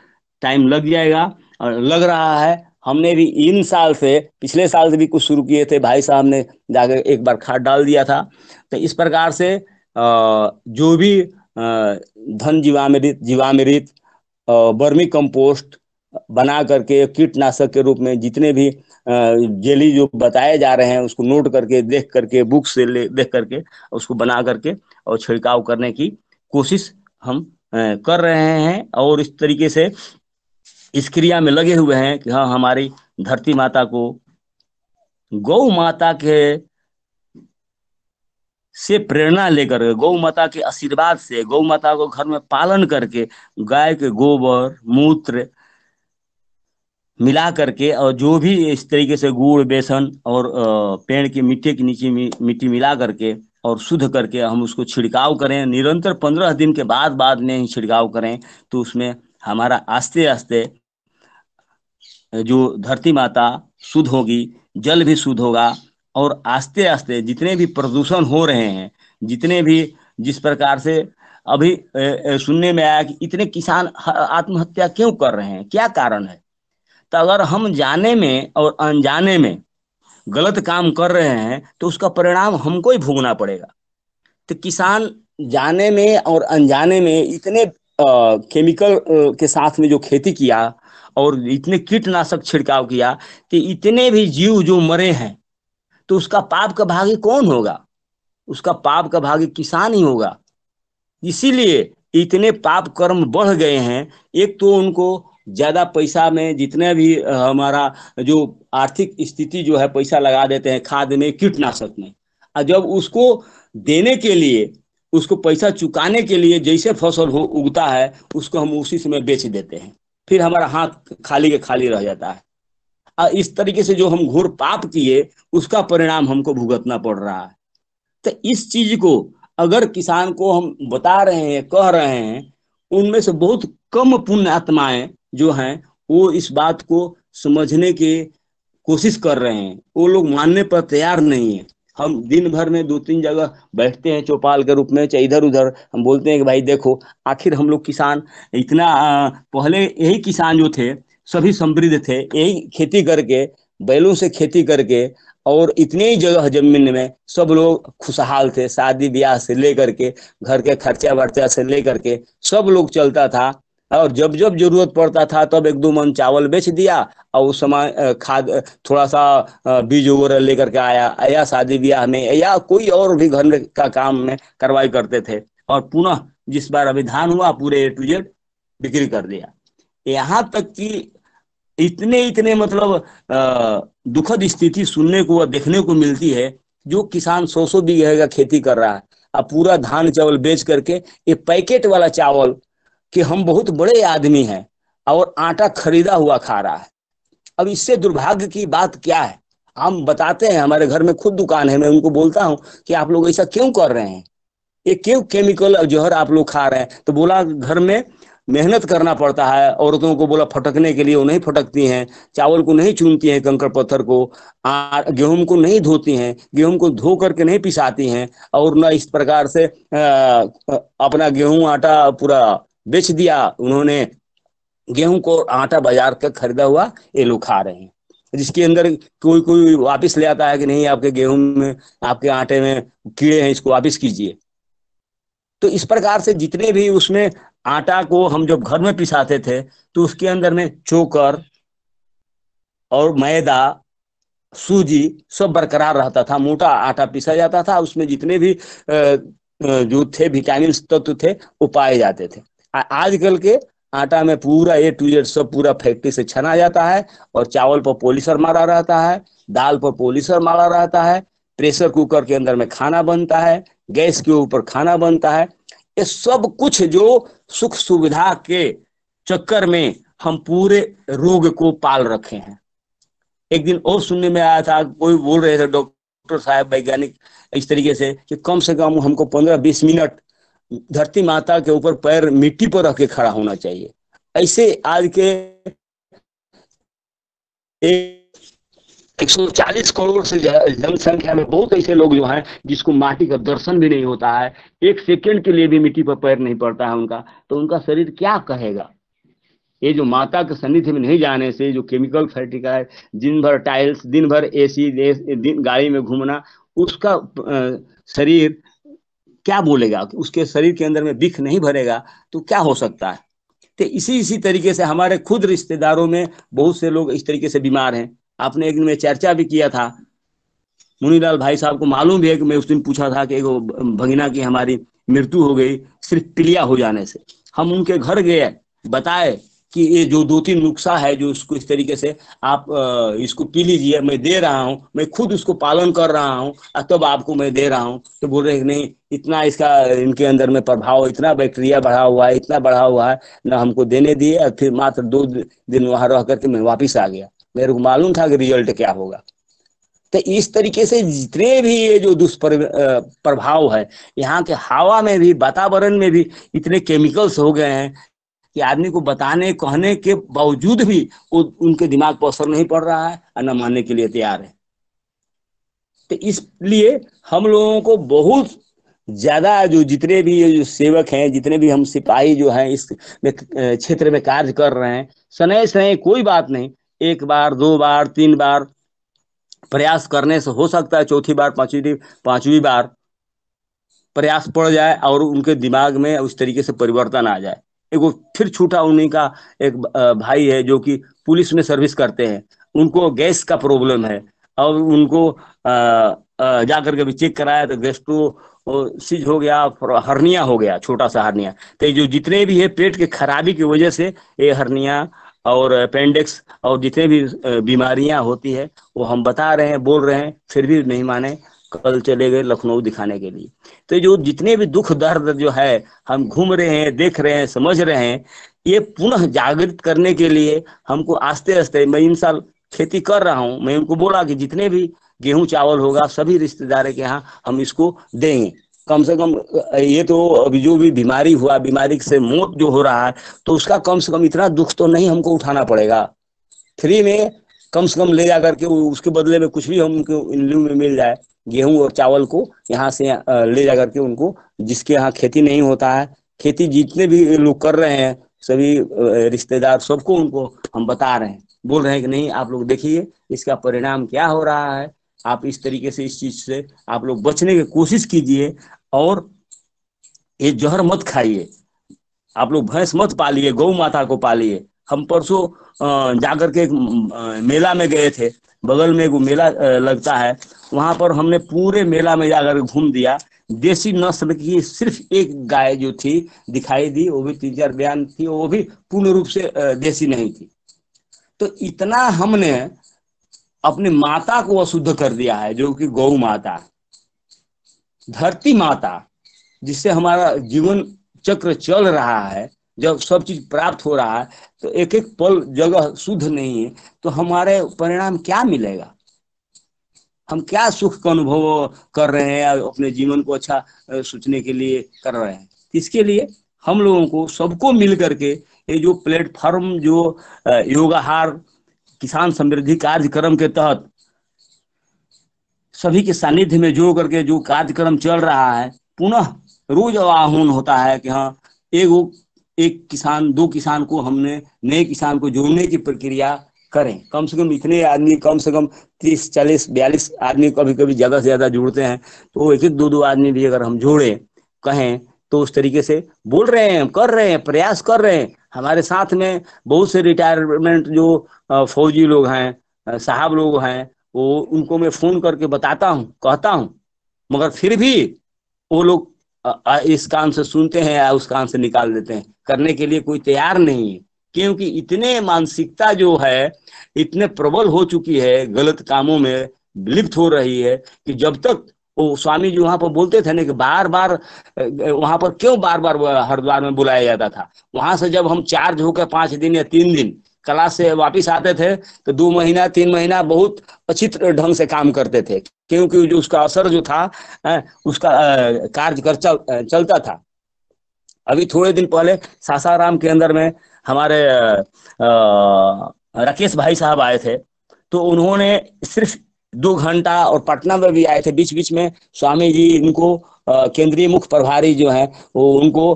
टाइम लग जाएगा। और लग रहा है, हमने भी इन साल से, पिछले साल से भी कुछ शुरू किए थे, भाई साहब ने जाकर एक बार खाद डाल दिया था। तो इस प्रकार से जो भी धन जीवामृत, वर्मी कंपोस्ट बना करके कीटनाशक के रूप में जितने भी जेली जो बताए जा रहे हैं उसको नोट करके, देख करके, बुक से देख करके उसको बना करके और छिड़काव करने की कोशिश हम कर रहे हैं, और इस तरीके से इस क्रिया में लगे हुए हैं कि हाँ, हमारी धरती माता को गौ माता के से प्रेरणा लेकर, गौ माता के आशीर्वाद से, गौ माता को घर में पालन करके, गाय के गोबर मूत्र मिला करके, और जो भी इस तरीके से गुड़, बेसन और पेड़ की मिट्टी के नीचे मिट्टी मिला करके और शुद्ध करके हम उसको छिड़काव करें, निरंतर 15 दिन के बाद में ही छिड़काव करें, तो उसमें हमारा आस्ते आस्ते जो धरती माता शुद्ध होगी, जल भी शुद्ध होगा, और आस्ते आस्ते जितने भी प्रदूषण हो रहे हैं, जितने भी जिस प्रकार से अभी सुनने में आया कि इतने किसान आत्महत्या क्यों कर रहे हैं, क्या कारण है, तो अगर हम जाने में और अनजाने में गलत काम कर रहे हैं तो उसका परिणाम हमको ही भोगना पड़ेगा। तो किसान जाने में और अनजाने में इतने केमिकल के साथ में जो खेती किया और इतने कीटनाशक छिड़काव किया, कि इतने भी जीव जो मरे हैं, तो उसका पाप का भागी कौन होगा? उसका पाप का भागी किसान ही होगा। इसीलिए इतने पाप कर्म बढ़ गए हैं। एक तो उनको ज्यादा पैसा में, जितने भी हमारा जो आर्थिक स्थिति जो है, पैसा लगा देते हैं खाद में, कीटनाशक में, और जब उसको देने के लिए, उसको पैसा चुकाने के लिए जैसे फसल हो उगता है, उसको हम उसी समय बेच देते हैं, फिर हमारा हाथ खाली के खाली रह जाता है। और इस तरीके से जो हम घोर पाप किए, उसका परिणाम हमको भुगतना पड़ रहा है। तो इस चीज को अगर किसान को हम बता रहे हैं, कह रहे हैं, उनमें से बहुत कम पुण्य आत्माएं जो हैं वो इस बात को समझने की कोशिश कर रहे हैं, वो लोग मानने पर तैयार नहीं है। हम दिन भर में 2-3 जगह बैठते हैं चौपाल के रूप में, चाहे इधर उधर, हम बोलते हैं कि भाई देखो आखिर हम लोग किसान इतना पहले यही किसान जो थे सभी समृद्ध थे, यही खेती करके, बैलों से खेती करके, और इतने ही जगह जमीन में सब लोग खुशहाल थे, शादी ब्याह से लेकर के घर के खर्चा वर्चा से लेकर के सब लोग चलता था। और जब जब जरूरत पड़ता था तब 1-2 मन चावल बेच दिया, और उस समय खाद थोड़ा सा बीज वगैरह लेकर के आया या शादी ब्याह में या कोई और भी घर में का काम में कार्रवाई करते थे, और पुनः जिस बार अभिधान हुआ पूरे A to Z बिक्री कर दिया। यहाँ तक कि इतने इतने मतलब दुखद स्थिति सुनने को व देखने को मिलती है। जो किसान 100-100 बीघे का खेती कर रहा है, अब पूरा धान चावल बेच करके ये पैकेट वाला चावल कि हम बहुत बड़े आदमी हैं और आटा खरीदा हुआ खा रहा है। अब इससे दुर्भाग्य की बात क्या है? हम बताते हैं, हमारे घर में खुद दुकान है, मैं उनको बोलता हूं कि आप लोग ऐसा क्यों कर रहे हैं, ये क्यों केमिकल जहर आप लोग खा रहे हैं? तो बोला घर में मेहनत करना पड़ता है, औरतों को बोला फटकने के लिए वो नहीं फटकती हैं, चावल को नहीं चुनती हैं, कंकड़ पत्थर को, गेहूं को नहीं धोती हैं, गेहूं को धो करके नहीं पिसाती हैं, और न इस प्रकार से अपना गेहूं आटा पूरा बेच दिया उन्होंने। गेहूं को आटा बाजार का खरीदा हुआ ये लोग खा रहे हैं, जिसके अंदर कोई कोई वापस ले आता है कि नहीं आपके गेहूं में, आपके आटे में कीड़े हैं, इसको वापस कीजिए। तो इस प्रकार से जितने भी उसमें आटा को हम जब घर में पिसाते थे तो उसके अंदर में चोकर और मैदा, सूजी सब बरकरार रहता था, मोटा आटा पिसा जाता था, उसमें जितने भी जो थे विटामिन तत्व थे वो पाए जाते थे। आजकल के आटा में पूरा A to Z सब पूरा फैक्ट्री से छना जाता है, और चावल पर पॉलिशर मारा रहता है, दाल पर पॉलिशर मारा रहता है, प्रेशर कुकर के अंदर में खाना बनता है, गैस के ऊपर खाना बनता है। ये सब कुछ जो सुख सुविधा के चक्कर में हम पूरे रोग को पाल रखे हैं। एक दिन और सुनने में आया था, कोई बोल रहे थे डॉक्टर साहब, वैज्ञानिक, इस तरीके से कम हमको 15-20 मिनट धरती माता के ऊपर पैर मिट्टी पर रख के खड़ा होना चाहिए। ऐसे आज के 140 करोड़ से जनसंख्या में बहुत ऐसे लोग जो हैं जिसको माटी का दर्शन भी नहीं होता है, 1 सेकंड के लिए भी मिट्टी पर पैर नहीं पड़ता है उनका, तो उनका शरीर क्या कहेगा? ये जो माता के सानिध्य में नहीं जाने से जो केमिकल फैक्ट्री का है, दिन भर टाइल्स, दिन भर AC, गाड़ी में घूमना, उसका शरीर क्या बोलेगा? उसके शरीर के अंदर में बिख नहीं भरेगा तो क्या हो सकता है? तो इसी तरीके से हमारे खुद रिश्तेदारों में बहुत से लोग इस तरीके से बीमार हैं। आपने एक दिन में चर्चा भी किया था, मुनीलाल भाई साहब को मालूम भी है कि मैं उस दिन पूछा था कि एगो भगिना की हमारी मृत्यु हो गई सिर्फ पीलिया हो जाने से। हम उनके घर गए, बताए कि ये जो 2-3 नुस्खा है जो इसको इस तरीके से आप इसको पी लीजिए, मैं दे रहा हूँ, मैं खुद उसको पालन कर रहा हूँ, तब आपको मैं दे रहा हूँ। तो बोल रहे नहीं, इतना इसका इनके अंदर में प्रभाव, इतना बैक्टीरिया बढ़ा हुआ है, इतना बढ़ा हुआ है, ना हमको देने दिए, और फिर मात्र 2 दिन वहां रह करके मैं वापिस आ गया। मेरे को मालूम था कि रिजल्ट क्या होगा। तो इस तरीके से जितने भी ये जो दुष्प्रभाव है, यहाँ के हवा में भी, वातावरण में भी इतने केमिकल्स हो गए हैं कि आदमी को बताने कहने के बावजूद भी उनके दिमाग पर असर नहीं पड़ रहा है और न मानने के लिए तैयार है। तो इसलिए हम लोगों को बहुत ज्यादा जो जितने भी ये जो सेवक हैं, जितने भी हम सिपाही जो हैं इस क्षेत्र में कार्य कर रहे हैं, सनय सनय कोई बात नहीं, 1 बार 2 बार 3 बार प्रयास करने से हो सकता है 4थी बार 5वीं बार प्रयास पड़ जाए और उनके दिमाग में उस तरीके से परिवर्तन आ जाए। एगो फिर छूटा उन्हीं का एक भाई है जो कि पुलिस में सर्विस करते हैं, उनको गैस का प्रॉब्लम है, और उनको जा करके भी चेक कराया तो गैस्ट्रोसिस हो गया, हर्निया हो गया, छोटा सा हर्निया। तो जो जितने भी है पेट के खराबी की वजह से ये हर्निया और अपेंडिक्स और जितने भी बीमारियां होती है वो हम बता रहे हैं, बोल रहे हैं, फिर भी नहीं माने। कल चले गए लखनऊ दिखाने के लिए। तो जो जितने भी दुख दर्द जो है हम घूम रहे हैं, देख रहे हैं, समझ रहे हैं, ये पुनः जागृत करने के लिए हमको आस्ते आस्ते, मैं इन साल खेती कर रहा हूँ, मैं उनको बोला कि जितने भी गेहूं चावल होगा सभी रिश्तेदारों के यहाँ हम इसको देंगे। कम से कम ये तो अभी जो भी बीमारी हुआ, बीमारी से मौत जो हो रहा है, तो उसका कम से कम इतना दुख तो नहीं हमको उठाना पड़ेगा। फ्री में कम से कम ले जा करके उसके बदले में कुछ भी हमको इन लिeu में मिल जाए गेहूं और चावल को यहाँ से ले जा करके उनको, जिसके यहाँ खेती नहीं होता है, खेती जितने भी लोग कर रहे हैं सभी रिश्तेदार सबको उनको हम बता रहे हैं, बोल रहे हैं कि नहीं आप लोग देखिए इसका परिणाम क्या हो रहा है, आप इस तरीके से इस चीज से आप लोग बचने की कोशिश कीजिए, और ये जहर मत खाइए, आप लोग भैंस मत पालिए, गौ माता को पालिए। हम परसों जाकर के एक मेला में गए थे, बगल में एक मेला लगता है, वहां पर हमने पूरे मेला में जाकर घूम दिया। देसी नस्ल की सिर्फ एक गाय जो थी दिखाई दी, वो भी 3-4 बयान थी, वो भी पूर्ण रूप से देसी नहीं थी। तो इतना हमने अपनी माता को अशुद्ध कर दिया है, जो कि गौ माता, धरती माता, जिससे हमारा जीवन चक्र चल रहा है, जब सब चीज प्राप्त हो रहा है तो एक एक पल जगह शुद्ध नहीं है, तो हमारे परिणाम क्या मिलेगा, हम क्या सुख का अनुभव कर रहे हैं, अपने जीवन को अच्छा सोचने के लिए कर रहे हैं। इसके लिए हम लोगों को सबको मिल करके ये जो प्लेटफॉर्म जो योगाहार किसान समृद्धि कार्यक्रम के तहत सभी के सानिध्य में जो करके जो कार्यक्रम चल रहा है, पुनः रोज आह्वान होता है कि हाँ एक किसान 2 किसान को हमने नए किसान को जोड़ने की प्रक्रिया करें। कम से कम इतने आदमी, कम से कम 30, 40, 42 आदमी कभी कभी ज्यादा से ज्यादा जुड़ते हैं, तो एक एक 2-2 आदमी भी अगर हम जोड़े कहें तो उस तरीके से बोल रहे हैं, कर रहे हैं, प्रयास कर रहे हैं। हमारे साथ में बहुत से रिटायरमेंट जो फौजी लोग हैं, साहब लोग हैं, वो उनको मैं फोन करके बताता हूँ, कहता हूँ, मगर फिर भी वो लोग इस कान से सुनते हैं या उस कान से निकाल देते हैं, करने के लिए कोई तैयार नहीं है। क्योंकि इतने मानसिकता जो है इतने प्रबल हो चुकी है, गलत कामों में लिप्त हो रही है, कि जब तक वो स्वामी जी वहां पर बोलते थे ना कि बार बार वहां पर क्यों बार बार हरिद्वार में बुलाया जाता था, वहां से जब हम चार्ज होकर 5 दिन या 3 दिन क्लास से वापिस आते थे तो 2 महीना 3 महीना बहुत अच्छी ढंग से काम करते थे, क्योंकि जो उसका असर जो था उसका कार्य कर चलता था। अभी थोड़े दिन पहले सासाराम के अंदर में हमारे राकेश भाई साहब आए थे, तो उन्होंने सिर्फ 2 घंटा, और पटना में भी आए थे, बीच बीच में स्वामी जी इनको केंद्रीय मुख्य प्रभारी जो है वो उनको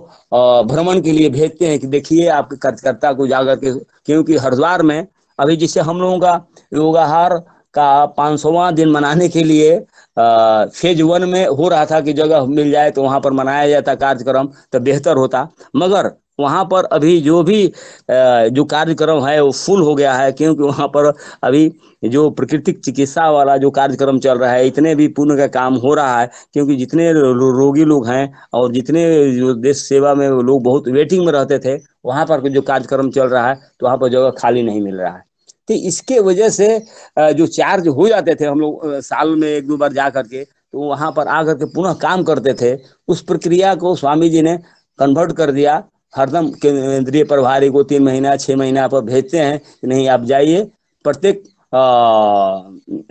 भ्रमण के लिए भेजते हैं कि देखिए आपके कार्यकर्ता को जाकर के, क्योंकि हरिद्वार में अभी जिससे हम लोगों का योगाहार का 500वां दिन मनाने के लिए फेज 1 में हो रहा था कि जगह मिल जाए तो वहां पर मनाया जाता कार्यक्रम तो बेहतर होता, मगर वहां पर अभी जो भी जो कार्यक्रम है वो फुल हो गया है, क्योंकि वहां पर अभी जो प्राकृतिक चिकित्सा वाला जो कार्यक्रम चल रहा है, इतने भी पुण्य का काम हो रहा है, क्योंकि जितने रोगी लोग हैं और जितने जो देश सेवा में लोग बहुत वेटिंग में रहते थे, वहां पर जो कार्यक्रम चल रहा है तो वहां पर जगह खाली नहीं मिल रहा है। तो इसके वजह से जो चार्ज हो जाते थे हम लोग साल में 1-2 बार जा करके, तो वहां पर आकर के पुनः काम करते थे, उस प्रक्रिया को स्वामी जी ने कन्वर्ट कर दिया। हरदम केंद्रीय प्रभारी को 3 महीना 6 महीना पर भेजते हैं कि नहीं आप जाइए प्रत्येक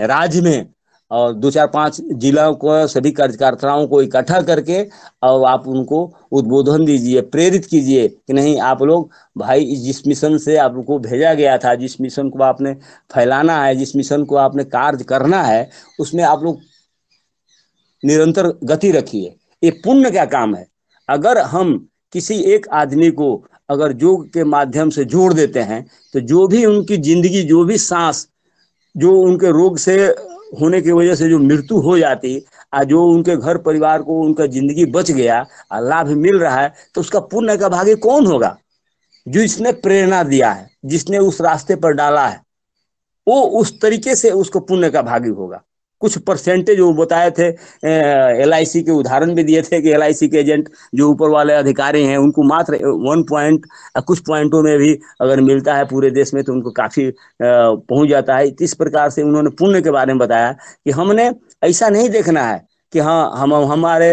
राज्य में, और 2-4-5 जिलों को सभी कार्यकर्ताओं को इकट्ठा करके और आप उनको उद्बोधन दीजिए, प्रेरित कीजिए कि नहीं आप लोग भाई जिस मिशन से आपको भेजा गया था, जिस मिशन को आपने फैलाना है, जिस मिशन को आपने कार्य करना है, उसमें आप लोग निरंतर गति रखिए। ये पुण्य का काम है। अगर हम किसी एक आदमी को अगर योग के माध्यम से जोड़ देते हैं तो जो भी उनकी जिंदगी, जो भी सांस, जो उनके रोग से होने की वजह से जो मृत्यु हो जाती, जो उनके घर परिवार को उनका जिंदगी बच गया, लाभ मिल रहा है, तो उसका पुण्य का भागी कौन होगा? जो इसने प्रेरणा दिया है, जिसने उस रास्ते पर डाला है, वो उस तरीके से उसको पुण्य का भागी होगा। कुछ परसेंटेज वो बताए थे, LIC के उदाहरण भी दिए थे कि LIC के एजेंट जो ऊपर वाले अधिकारी हैं उनको मात्र 1 पॉइंट कुछ पॉइंटों में भी अगर मिलता है पूरे देश में तो उनको काफी पहुंच जाता है। इस प्रकार से उन्होंने पुण्य के बारे में बताया कि हमने ऐसा नहीं देखना है कि हाँ हम हमारे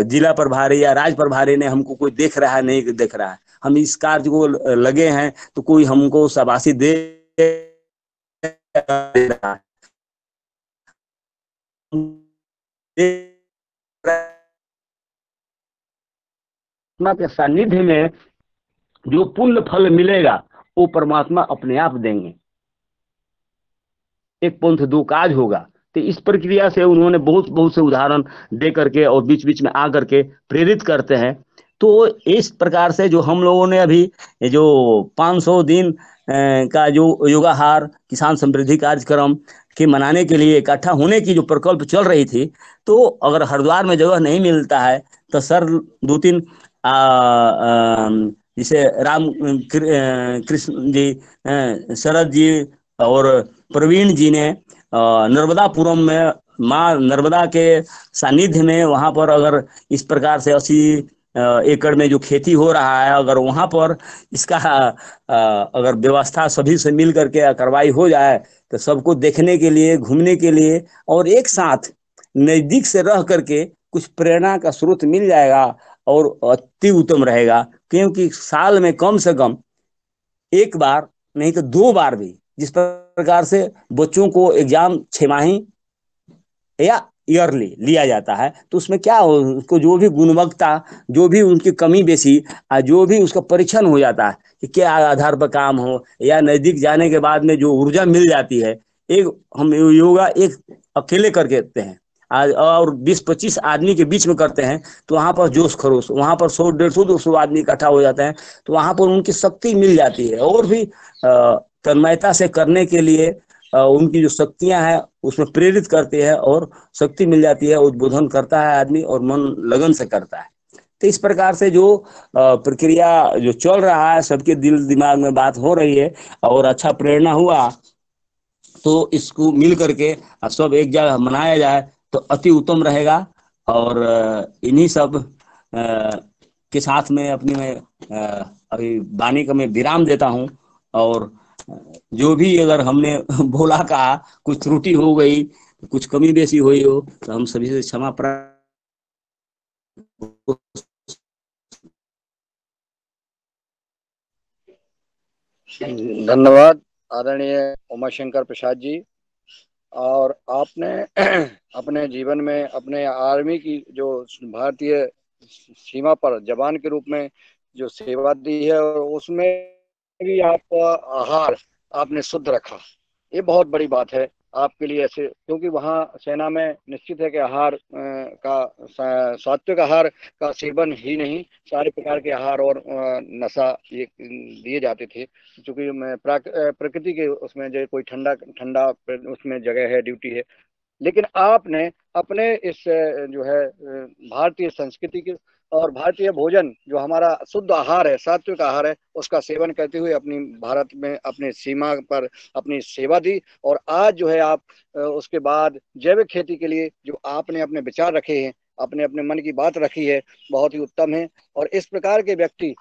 जिला प्रभारी या राज्य प्रभारी ने हमको कोई देख रहा है, नहीं देख रहा है, हम इस कार्य को लगे हैं तो कोई हमको शाबाशी दे रहा है। के सानिध्य में जो पुण्य फल मिलेगा वो परमात्मा अपने आप देंगे। एक पंथ 2 काज होगा। तो इस प्रक्रिया से उन्होंने बहुत बहुत से उदाहरण दे करके और बीच बीच में आ करके प्रेरित करते हैं। तो इस प्रकार से जो हम लोगों ने अभी जो 500 दिन का जो योगाहार किसान समृद्धि कार्यक्रम के मनाने के लिए इकट्ठा होने की जो प्रकल्प चल रही थी, तो अगर हरिद्वार में जगह नहीं मिलता है तो सर 2-3 जैसे कृष्ण जी, शरद जी और प्रवीण जी ने नर्मदापुरम में माँ नर्मदा के सानिध्य में वहां पर अगर इस प्रकार से 80 एकड़ में जो खेती हो रहा है, अगर वहां पर इसका अगर व्यवस्था सभी से मिल करके कार्रवाई हो जाए तो सबको देखने के लिए, घूमने के लिए और एक साथ नजदीक से रह करके कुछ प्रेरणा का स्रोत मिल जाएगा और अति उत्तम रहेगा। क्योंकि साल में कम से कम एक बार नहीं तो 2 बार भी जिस प्रकार से बच्चों को एग्जाम 6 माही या ईयरली लिया जाता है, तो उसमें क्या हो, उसको जो भी गुणवत्ता, जो भी उनकी कमी बेसी, जो भी उसका परीक्षण हो जाता है कि क्या आधार पर काम हो, या नजदीक जाने के बाद में जो ऊर्जा मिल जाती है। एक हम योगा एक अकेले करके देते हैं आज और 20-25 आदमी के बीच में करते हैं, तो वहां पर जोश खरोश, वहां पर 100, 150, 200 आदमी इकट्ठा हो जाते हैं, तो वहां पर उनकी शक्ति मिल जाती है और भी तन्मयता से करने के लिए उनकी जो शक्तियां हैं उसमें प्रेरित करती है और शक्ति मिल जाती है, उद्बोधन करता है आदमी और मन लगन से करता है। तो इस प्रकार से जो प्रक्रिया जो चल रहा है, सबके दिल दिमाग में बात हो रही है और अच्छा प्रेरणा हुआ, तो इसको मिल करके सब एक जगह मनाया जाए तो अति उत्तम रहेगा। और इन्हीं सब के साथ में अपनी मैं अभी वाणी का मैं विराम देता हूँ। और जो भी अगर हमने बोला कहा कुछ त्रुटि हो गई, कुछ कमी बेसी हुई हो, तो हम सभी से क्षमा प्रार्थना। धन्यवाद आदरणीय उमाशंकर प्रसाद जी। और आपने अपने जीवन में अपने आर्मी की जो भारतीय सीमा पर जवान के रूप में जो सेवा दी है, और उसमें भी आपका आहार आपने शुद्ध रखा, ये बहुत बड़ी बात है आपके लिए ऐसे, क्योंकि वहाँ सेना में निश्चित है कि आहार का सात्विक आहार का सेवन ही नहीं, सारे प्रकार के आहार और नशा ये दिए जाते थे। क्योंकि प्रकृति के उसमें जो कोई ठंडा ठंडा उसमें जगह है, ड्यूटी है, लेकिन आपने अपने इस जो है भारतीय संस्कृति के और भारतीय भोजन जो हमारा शुद्ध आहार है, सात्विक आहार है, उसका सेवन करते हुए अपनी भारत में अपनी सीमा पर अपनी सेवा दी। और आज जो है आप उसके बाद जैविक खेती के लिए जो आपने अपने विचार रखे हैं, अपने अपने मन की बात रखी है, बहुत ही उत्तम है। और इस प्रकार के व्यक्ति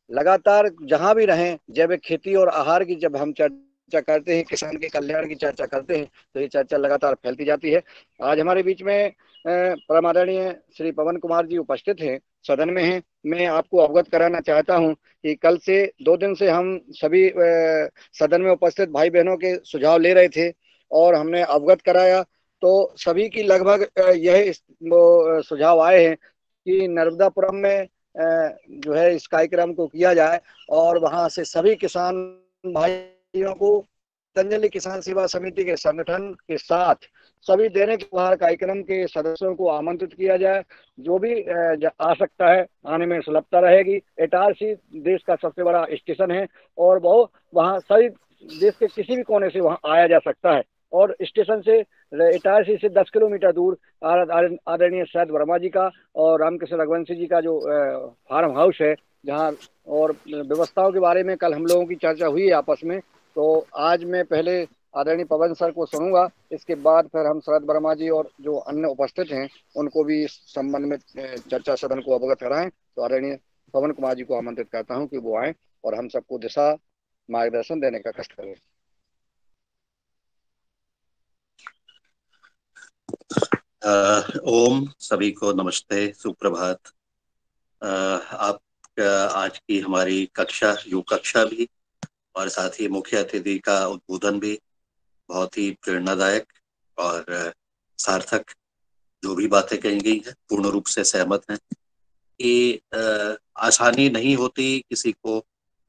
लगातार जहां भी रहें, जैविक खेती और आहार की जब हम चर्चा करते हैं, किसान के कल्याण की चर्चा करते हैं, तो ये चर्चा लगातार फैलती जाती है। आज हमारे बीच में परम आदरणीय श्री पवन कुमार जी उपस्थित हैं, सदन में हैं। मैं आपको अवगत कराना चाहता हूं कि कल से 2 दिन से हम सभी सदन में उपस्थित भाई बहनों के सुझाव ले रहे थे और हमने अवगत कराया, तो सभी की लगभग यह सुझाव आए हैं कि नर्मदापुरम में जो है इस कार्यक्रम को किया जाए और वहां से सभी किसान भाइयों को पतंजलि किसान सेवा समिति के संगठन के साथ सभी दैनिक उपहार कार्यक्रम के सदस्यों को आमंत्रित किया जाए। जो भी आ सकता है, आने में सुलभता रहेगी। इटारसी देश का सबसे बड़ा स्टेशन है और वो वहाँ सभी देश के किसी भी कोने से वहाँ आया जा सकता है। और स्टेशन से इटारसी से 10 किलोमीटर दूर आदरणीय शरद वर्मा जी का और रामकृष्ण रघुवंशी जी का जो फार्म हाउस है, जहाँ और व्यवस्थाओं के बारे में कल हम लोगों की चर्चा हुई है आपस में। तो आज मैं पहले आदरणीय पवन सर को सुनूंगा, इसके बाद फिर हम शरद वर्मा जी और जो अन्य उपस्थित हैं उनको भी इस संबंध में चर्चा सदन को अवगत कराएं। तो आदरणीय पवन कुमार जी को आमंत्रित करता हूं कि वो आए और हम सबको दिशा मार्गदर्शन देने का कष्ट करें। ओम, सभी को नमस्ते, सुप्रभात। आप आज की हमारी कक्षा, योग कक्षा भी और साथ ही मुख्य अतिथि का उद्बोधन भी बहुत ही प्रेरणादायक और सार्थक, जो भी बातें कही गई हैं पूर्ण रूप से सहमत हैं कि आसानी नहीं होती किसी को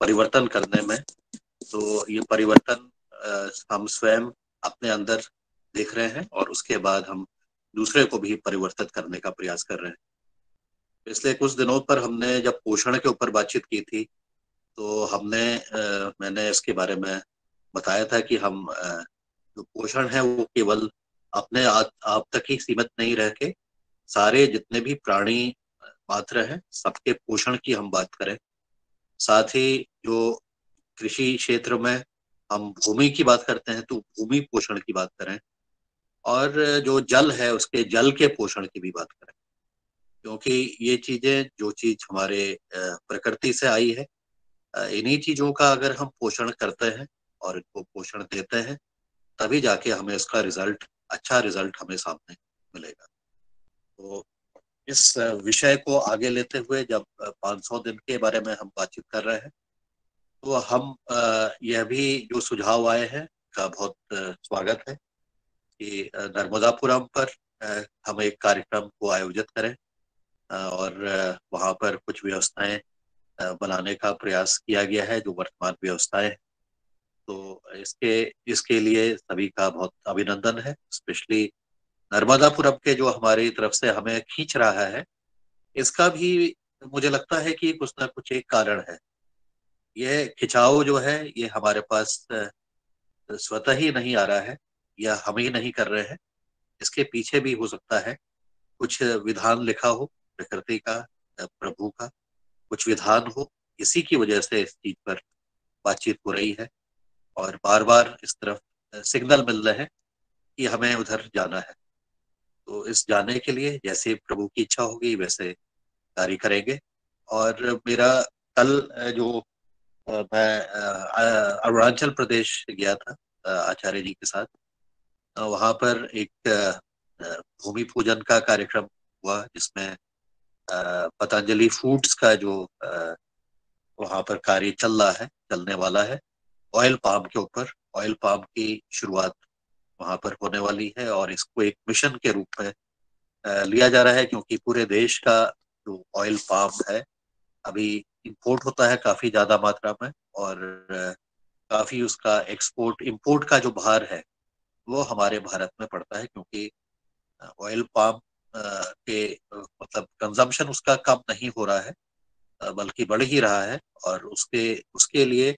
परिवर्तन करने में। तो ये परिवर्तन हम स्वयं अपने अंदर देख रहे हैं और उसके बाद हम दूसरे को भी परिवर्तित करने का प्रयास कर रहे हैं। पिछले कुछ दिनों पर हमने जब पोषण के ऊपर बातचीत की थी तो मैंने इसके बारे में बताया था कि हम जो पोषण है वो केवल अपने आप तक ही सीमित नहीं रह के सारे जितने भी प्राणी मात्र हैं सबके पोषण की हम बात करें। साथ ही जो कृषि क्षेत्र में हम भूमि की बात करते हैं तो भूमि पोषण की बात करें, और जो जल है उसके जल के पोषण की भी बात करें, क्योंकि ये चीजें जो चीज हमारे प्रकृति से आई है, इन्हीं चीजों का अगर हम पोषण करते हैं और इनको पोषण देते हैं तभी जाके हमें इसका अच्छा रिजल्ट हमें सामने मिलेगा। तो इस विषय को आगे लेते हुए जब 500 दिन के बारे में हम बातचीत कर रहे हैं तो हम यह भी जो सुझाव आए हैं का बहुत स्वागत है कि नर्मदापुरम पर हम एक कार्यक्रम को आयोजित करें और वहाँ पर कुछ व्यवस्थाएं बनाने का प्रयास किया गया है, जो वर्तमान व्यवस्थाएं। तो इसके लिए सभी का बहुत अभिनंदन है, स्पेशली नर्मदापुरम के जो हमारी तरफ से हमें खींच रहा है, इसका भी मुझे लगता है कि कुछ ना कुछ एक कारण है। यह खिंचाव जो है ये हमारे पास स्वतः ही नहीं आ रहा है या हम ही नहीं कर रहे हैं, इसके पीछे भी हो सकता है कुछ विधान लिखा हो प्रकृति का, प्रभु का कुछ विधान हो, इसी की वजह से इस चीज पर बातचीत हो रही है और बार बार इस तरफ सिग्नल मिल रहे हैं कि हमें उधर जाना है। तो इस जाने के लिए जैसे प्रभु की इच्छा होगी वैसे कार्य करेंगे। और मेरा कल जो मैं अरुणाचल प्रदेश गया था आचार्य जी के साथ, वहाँ पर एक भूमि पूजन का कार्यक्रम हुआ जिसमें पतंजलि फूड्स का जो वहाँ पर कार्य चलने वाला है, ऑयल पाम के ऊपर ऑयल पाम की शुरुआत वहाँ पर होने वाली है और इसको एक मिशन के रूप में लिया जा रहा है, क्योंकि पूरे देश का जो ऑयल पाम है अभी इंपोर्ट होता है काफी ज्यादा मात्रा में और काफी उसका एक्सपोर्ट इंपोर्ट का जो भार है वो हमारे भारत में पड़ता है, क्योंकि ऑयल पाम के मतलब कंजम्पशन उसका कम नहीं हो रहा है बल्कि बढ़ ही रहा है। और उसके लिए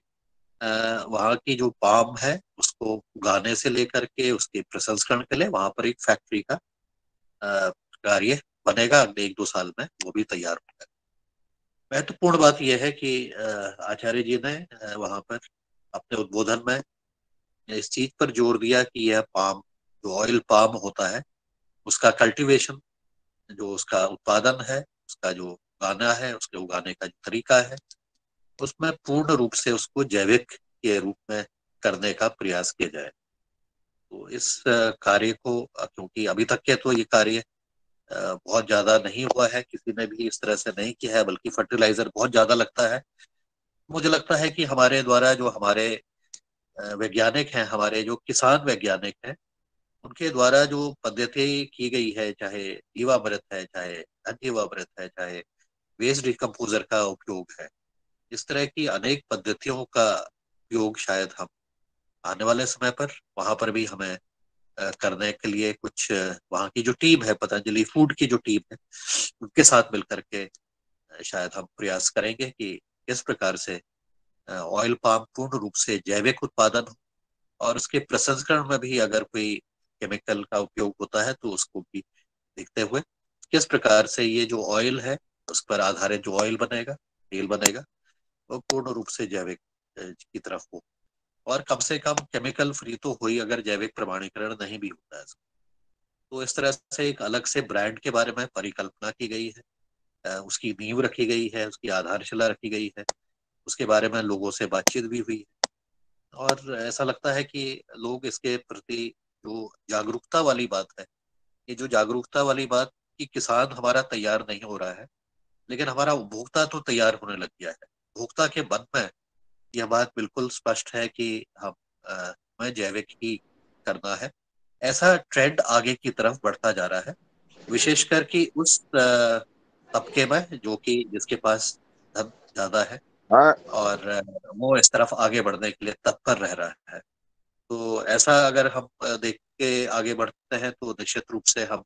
वहाँ की जो पाम है उसको उगाने से लेकर के उसके प्रसंस्करण के लिए वहाँ पर एक फैक्ट्री का कार्य बनेगा, अगले 1-2 साल में वो भी तैयार होगा। महत्वपूर्ण बात यह है कि आचार्य जी ने वहाँ पर अपने उद्बोधन में इस चीज पर जोर दिया कि यह पाम जो ऑयल पाम होता है उसका कल्टीवेशन, जो उसका उत्पादन है, उसका जो उगाना है, उसके उगाने का जो तरीका है, उसमें पूर्ण रूप से उसको जैविक के रूप में करने का प्रयास किया जाए। तो इस कार्य को, क्योंकि अभी तक के तो ये कार्य बहुत ज्यादा नहीं हुआ है, किसी ने भी इस तरह से नहीं किया है, बल्कि फर्टिलाइजर बहुत ज्यादा लगता है। मुझे लगता है कि हमारे द्वारा जो हमारे वैज्ञानिक हैं, हमारे जो किसान वैज्ञानिक हैं, उनके द्वारा जो पद्धति की गई है, चाहे जीवामृत है, चाहे अजीवामृत है, चाहे वेस्ट डिकम्पोजर का उपयोग है, इस तरह की अनेक पद्धतियों का उपयोग शायद हम आने वाले समय पर वहां पर भी हमें करने के लिए कुछ वहाँ की जो टीम है, पतंजलि फूड की जो टीम है, उनके साथ मिलकर के शायद हम प्रयास करेंगे कि किस प्रकार से ऑयल पाम पूर्ण रूप से जैविक उत्पादन हो और उसके प्रसंस्करण में भी अगर कोई केमिकल का उपयोग होता है तो उसको भी देखते हुए किस प्रकार से ये जो ऑयल है उस पर आधारित जो ऑयल बनेगा, तेल बनेगा, वो पूर्ण रूप से जैविक की तरफ हो। और कम से कम केमिकल फ्री तो हो ही, अगर जैविक प्रमाणीकरण नहीं भी होता है तो इस तरह से एक अलग से ब्रांड के बारे में परिकल्पना की गई है, उसकी नींव रखी गई है, उसकी आधारशिला रखी गई है, उसके बारे में लोगों से बातचीत भी हुई है और ऐसा लगता है कि लोग इसके प्रति जो जागरूकता वाली बात है, ये जो जागरूकता वाली बात कि किसान हमारा तैयार नहीं हो रहा है, लेकिन हमारा उपभोक्ता तो तैयार होने लग गया है। उपभोक्ता के मन में यह बात बिल्कुल स्पष्ट है कि हमें जैविक ही करना है। ऐसा ट्रेंड आगे की तरफ बढ़ता जा रहा है, विशेषकर कि उस तबके में जो कि जिसके पास धन ज्यादा है हाँ और वो इस तरफ आगे बढ़ने के लिए तत्पर रह रहा है। तो ऐसा अगर हम के आगे बढ़ते हैं तो निश्चित रूप से हम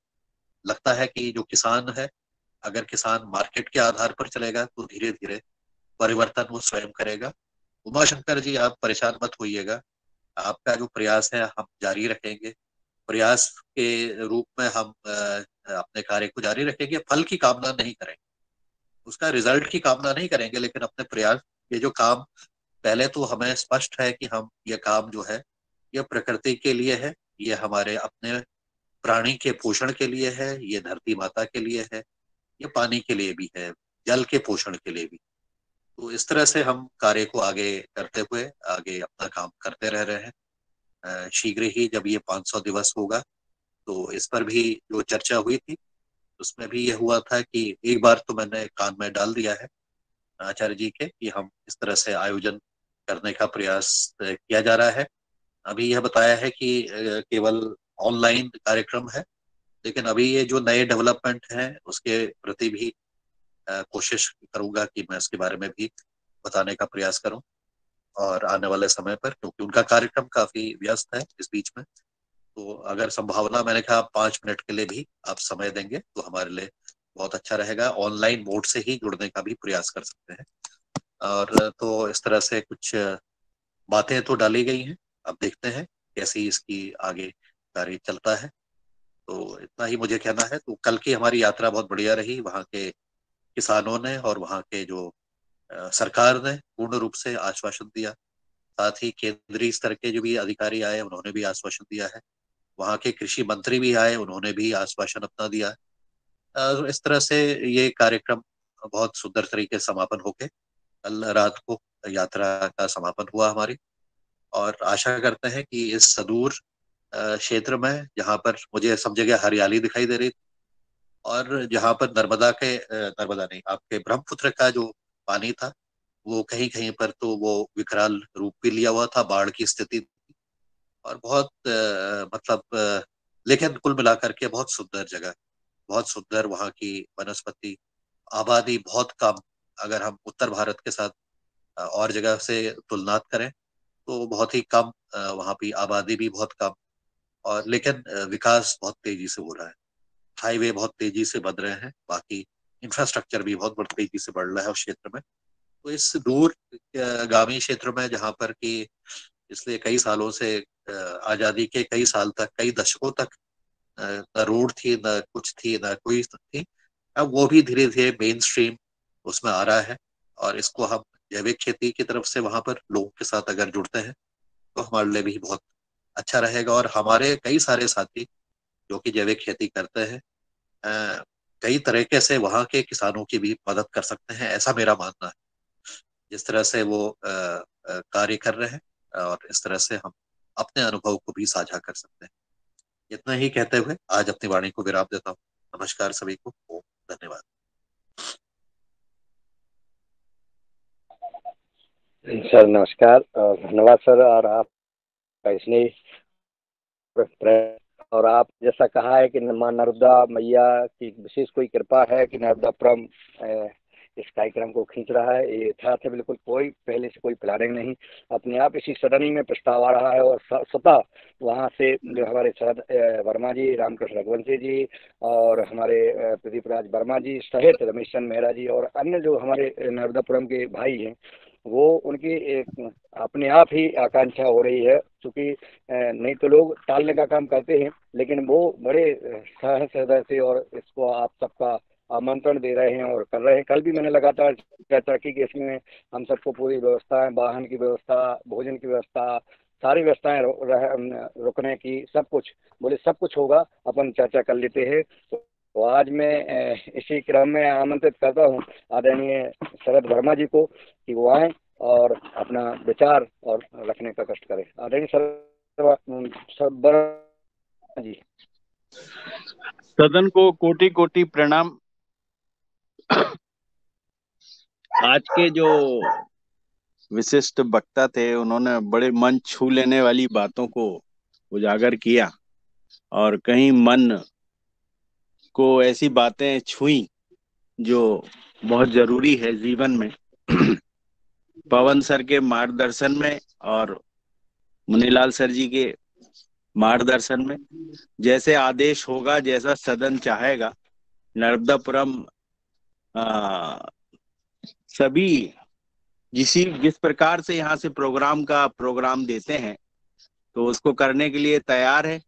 लगता है कि जो किसान है, अगर किसान मार्केट के आधार पर चलेगा तो धीरे धीरे परिवर्तन वो स्वयं करेगा। उमाशंकर जी, आप परेशान मत होइएगा, आपका जो प्रयास है हम जारी रखेंगे। प्रयास के रूप में हम अपने कार्य को जारी रखेंगे, फल की कामना नहीं करेंगे, उसका रिजल्ट की कामना नहीं करेंगे, लेकिन अपने प्रयास, ये जो काम, पहले तो हमें स्पष्ट है कि हम ये काम जो है ये प्रकृति के लिए है, ये हमारे अपने प्राणी के पोषण के लिए है, ये धरती माता के लिए है, ये पानी के लिए भी है, जल के पोषण के लिए भी। तो इस तरह से हम कार्य को आगे करते हुए आगे अपना काम करते रह रहे हैं। शीघ्र ही जब ये 500 दिवस होगा तो इस पर भी जो चर्चा हुई थी उसमें भी ये हुआ था कि एक बार तो मैंने कान में डाल दिया है आचार्य जी के कि हम इस तरह से आयोजन करने का प्रयास किया जा रहा है। अभी यह बताया है कि केवल ऑनलाइन कार्यक्रम है, लेकिन अभी ये जो नए डेवलपमेंट हैं उसके प्रति भी कोशिश करूंगा कि मैं इसके बारे में भी बताने का प्रयास करूं और आने वाले समय पर, क्योंकि उनका कार्यक्रम काफी व्यस्त है इस बीच में। तो अगर संभावना, मैंने कहा 5 मिनट के लिए भी आप समय देंगे तो हमारे लिए बहुत अच्छा रहेगा। ऑनलाइन मोड से ही जुड़ने का भी प्रयास कर सकते हैं। और तो इस तरह से कुछ बातें तो डाली गई हैं, अब देखते हैं कैसी इसकी आगे कार्य चलता है। तो इतना ही मुझे कहना है। तो कल की हमारी यात्रा बहुत बढ़िया रही, वहाँ के किसानों ने और वहाँ के जो सरकार ने पूर्ण रूप से आश्वासन दिया, साथ ही केंद्रीय स्तर के जो भी अधिकारी आए उन्होंने भी आश्वासन दिया है, वहाँ के कृषि मंत्री भी आए उन्होंने भी आश्वासन अपना दिया। इस तरह से ये कार्यक्रम बहुत सुंदर तरीके से समापन होके कल रात को यात्रा का समापन हुआ हमारी। और आशा करते हैं कि इस सुदूर क्षेत्र में जहाँ पर मुझे सब जगह हरियाली दिखाई दे रही थी और जहाँ पर नर्मदा नहीं, आपके ब्रह्मपुत्र का जो पानी था वो कहीं कहीं पर तो वो विकराल रूप भी लिया हुआ था, बाढ़ की स्थिति थी। और बहुत लेकिन कुल मिलाकर के बहुत सुंदर जगह, बहुत सुंदर वहाँ की वनस्पति, आबादी बहुत कम, अगर हम उत्तर भारत के साथ और जगह से तुलनात करें तो बहुत ही कम, वहाँ की आबादी भी बहुत कम, और लेकिन विकास बहुत तेजी से हो रहा है। हाईवे बहुत तेजी से बन रहे हैं, बाकी इंफ्रास्ट्रक्चर भी बहुत तेजी से बढ़ रहा है उस क्षेत्र में। तो इस दूर गामी क्षेत्र में जहाँ पर कि इसलिए कई सालों से आजादी के कई साल तक, कई दशकों तक न रोड थी, न कुछ थी, न कोई थी, अब वो भी धीरे धीरे मेन स्ट्रीम उसमें आ रहा है। और इसको हम जैविक खेती की तरफ से वहां पर लोगों के साथ अगर जुड़ते हैं तो हमारे लिए भी बहुत अच्छा रहेगा। और हमारे कई सारे साथी जो कि जैविक खेती करते हैं कई तरीके से वहाँ के किसानों की भी मदद कर सकते हैं, ऐसा मेरा मानना है, जिस तरह से वो कार्य कर रहे हैं। और इस तरह से हम अपने अनुभव को भी साझा कर सकते हैं। इतना ही कहते हुए आज अपनी वाणी को विराम देता हूँ। नमस्कार सभी को, धन्यवाद। सर नमस्कार, धन्यवाद सर। और आप इसने और आप जैसा कहा है कि मां नर्मदा मैया की विशेष कोई कृपा है कि नर्मदापुरम इस कार्यक्रम को खींच रहा है, ये यथार्थ है बिल्कुल। कोई पहले से कोई प्लानिंग नहीं, अपने आप इसी सदन में प्रस्ताव आ रहा है। और स्वतः वहाँ से जो हमारे शरद वर्मा जी, रामकृष्ण रघुवंशी जी और हमारे प्रदीप राज वर्मा जी सहित रमेश चंद मेहरा जी और अन्य जो हमारे नर्मदापुरम के भाई हैं, वो उनकी एक अपने आप ही आकांक्षा हो रही है। क्योंकि नहीं तो लोग टालने का काम करते हैं, लेकिन वो बड़े सहज हृदय से और इसको आप सबका आमंत्रण दे रहे हैं और कर रहे हैं। कल भी मैंने लगातार चर्चा की कि इसमें हम सबको पूरी व्यवस्थाएं, वाहन की व्यवस्था, भोजन की व्यवस्था, सारी व्यवस्थाएं रुकने की, सब कुछ बोले सब कुछ होगा, अपन चर्चा कर लेते हैं। तो आज मैं इसी क्रम में आमंत्रित करता हूँ आदरणीय शरद वर्मा जी को कि वो आए और अपना विचार और रखने का कष्ट करें। आदरणीय शरद वर्मा जी। सदन को कोटि कोटि प्रणाम। आज के जो विशिष्ट वक्ता थे उन्होंने बड़े मन छू लेने वाली बातों को उजागर किया और कहीं मन को ऐसी बातें छुई जो बहुत जरूरी है जीवन में। पवन सर के मार्गदर्शन में और मुनीलाल सर जी के मार्गदर्शन में। जैसे आदेश होगा, जैसा सदन चाहेगा, नर्मदापुरम सभी जिस प्रकार से यहाँ से प्रोग्राम देते हैं तो उसको करने के लिए तैयार है।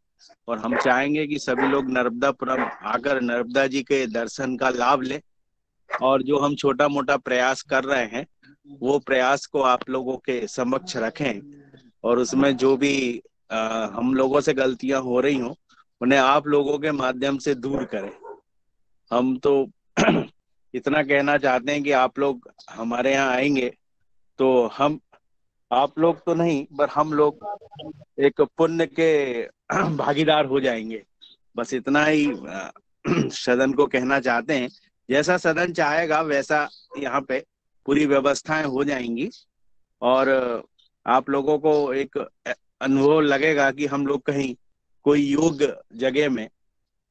और हम चाहेंगे कि सभी लोग नर्मदापुरम आकर नर्मदा जी के दर्शन का लाभ लें। और जो हम छोटा मोटा प्रयास कर रहे हैं वो प्रयास को आप लोगों के समक्ष रखें, और उसमें जो भी हम लोगों से गलतियां हो रही हों उन्हें आप लोगों के माध्यम से दूर करें। हम तो इतना कहना चाहते हैं कि आप लोग हमारे यहाँ आएंगे तो हम, आप लोग तो नहीं पर हम लोग एक पुण्य के भागीदार हो जाएंगे। बस इतना ही सदन को कहना चाहते हैं। जैसा सदन चाहेगा वैसा यहाँ पे पूरी व्यवस्थाएं हो जाएंगी, और आप लोगों को एक अनुभव लगेगा कि हम लोग कहीं कोई योग्य जगह में,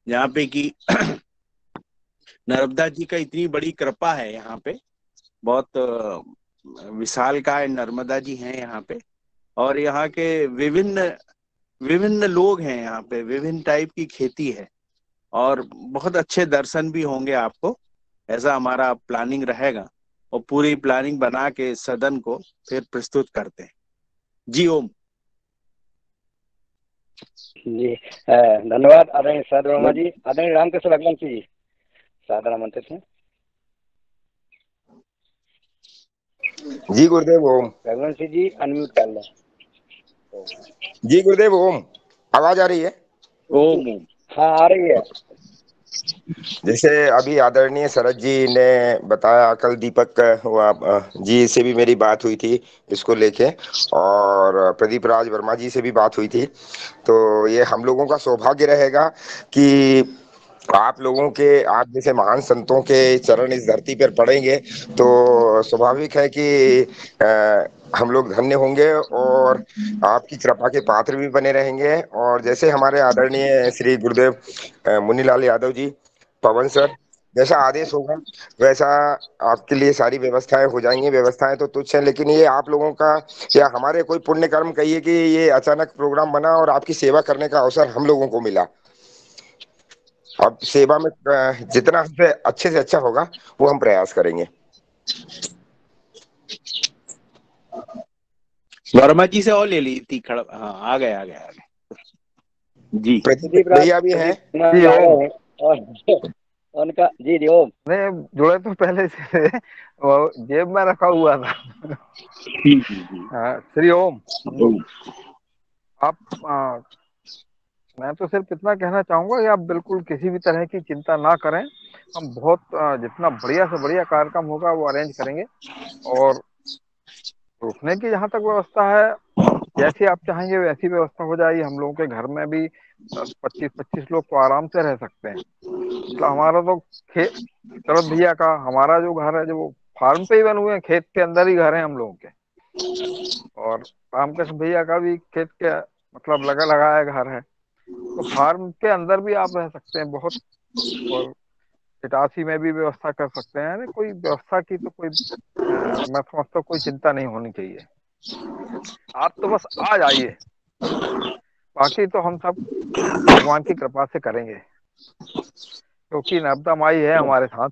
जहाँ पे कि नर्मदा जी का इतनी बड़ी कृपा है, यहाँ पे बहुत विशालकाय नर्मदा जी हैं यहाँ पे, और यहाँ के विभिन्न विभिन्न लोग हैं, यहाँ पे विभिन्न टाइप की खेती है, और बहुत अच्छे दर्शन भी होंगे आपको। ऐसा हमारा प्लानिंग रहेगा, और पूरी प्लानिंग बना के सदन को फिर प्रस्तुत करते हैं। जी ओम। जी धन्यवाद आदरणीय सर वर्मा जी। आदरणीय रामकृष्ण रघुवंशी जी सादर आमंत्रित हैं। जी गुरुदेव ओम। रघुवंशी जी अनम्यूट कर लें। जी गुरुदेव ओम। आवाज आ रही है? ओम ओम। हाँ आ रही है। जैसे अभी आदरणीय शरद जी ने बताया, कल दीपक जी से भी मेरी बात हुई थी इसको लेके, और प्रदीप राज वर्मा जी से भी बात हुई थी। तो ये हम लोगों का सौभाग्य रहेगा कि आप लोगों के, आप जैसे महान संतों के चरण इस धरती पर पड़ेंगे तो स्वाभाविक है कि हम लोग धन्य होंगे और आपकी कृपा के पात्र भी बने रहेंगे। और जैसे हमारे आदरणीय श्री गुरुदेव मुनीलाल यादव जी, पवन सर, जैसा आदेश होगा वैसा आपके लिए सारी व्यवस्थाएं हो जाएंगी। व्यवस्थाएं तो तुच्छ हैं, लेकिन ये आप लोगों का या हमारे कोई पुण्य कर्म कहिए कि ये अचानक प्रोग्राम बना और आपकी सेवा करने का अवसर हम लोगों को मिला। अब सेवा में जितना हमसे अच्छे से अच्छा होगा वो हम प्रयास करेंगे। वर्मा जी से और ले ली थी खड़ा। हाँ आ गए जी। प्रदीप भैया भी हैं जी ओम। और उनका जी जी ओम। नहीं जुड़े तो पहले से वो जेब में रखा हुआ था। श्री ओम। आप मैं तो सिर्फ इतना कहना चाहूंगा कि आप बिल्कुल किसी भी तरह की चिंता ना करें। हम बहुत जितना बढ़िया से बढ़िया कार्यक्रम होगा वो अरेंज करेंगे, और रुकने की जहाँ तक व्यवस्था है जैसी आप चाहेंगे वैसी व्यवस्था हो जाएगी। हम लोगों के घर में भी 10-25 लोग तो आराम से रह सकते हैं। मतलब हमारा तो शरद भैया का हमारा जो घर है जो वो फार्म पे ही बने हुए हैं, खेत के अंदर ही घर है हम लोगों के। और रामकृष्ण भैया का भी खेत के मतलब लगाया घर है, तो फार्म के अंदर भी आप रह सकते हैं बहुत। और इटारसी में भी व्यवस्था कर सकते हैं। कोई व्यवस्था की तो कोई मैं समझता हूँ कोई चिंता नहीं होनी चाहिए। आप तो बस आ जाइए, बाकी तो हम सब भगवान की कृपा से करेंगे, क्योंकि नर्मदा माई है हमारे साथ।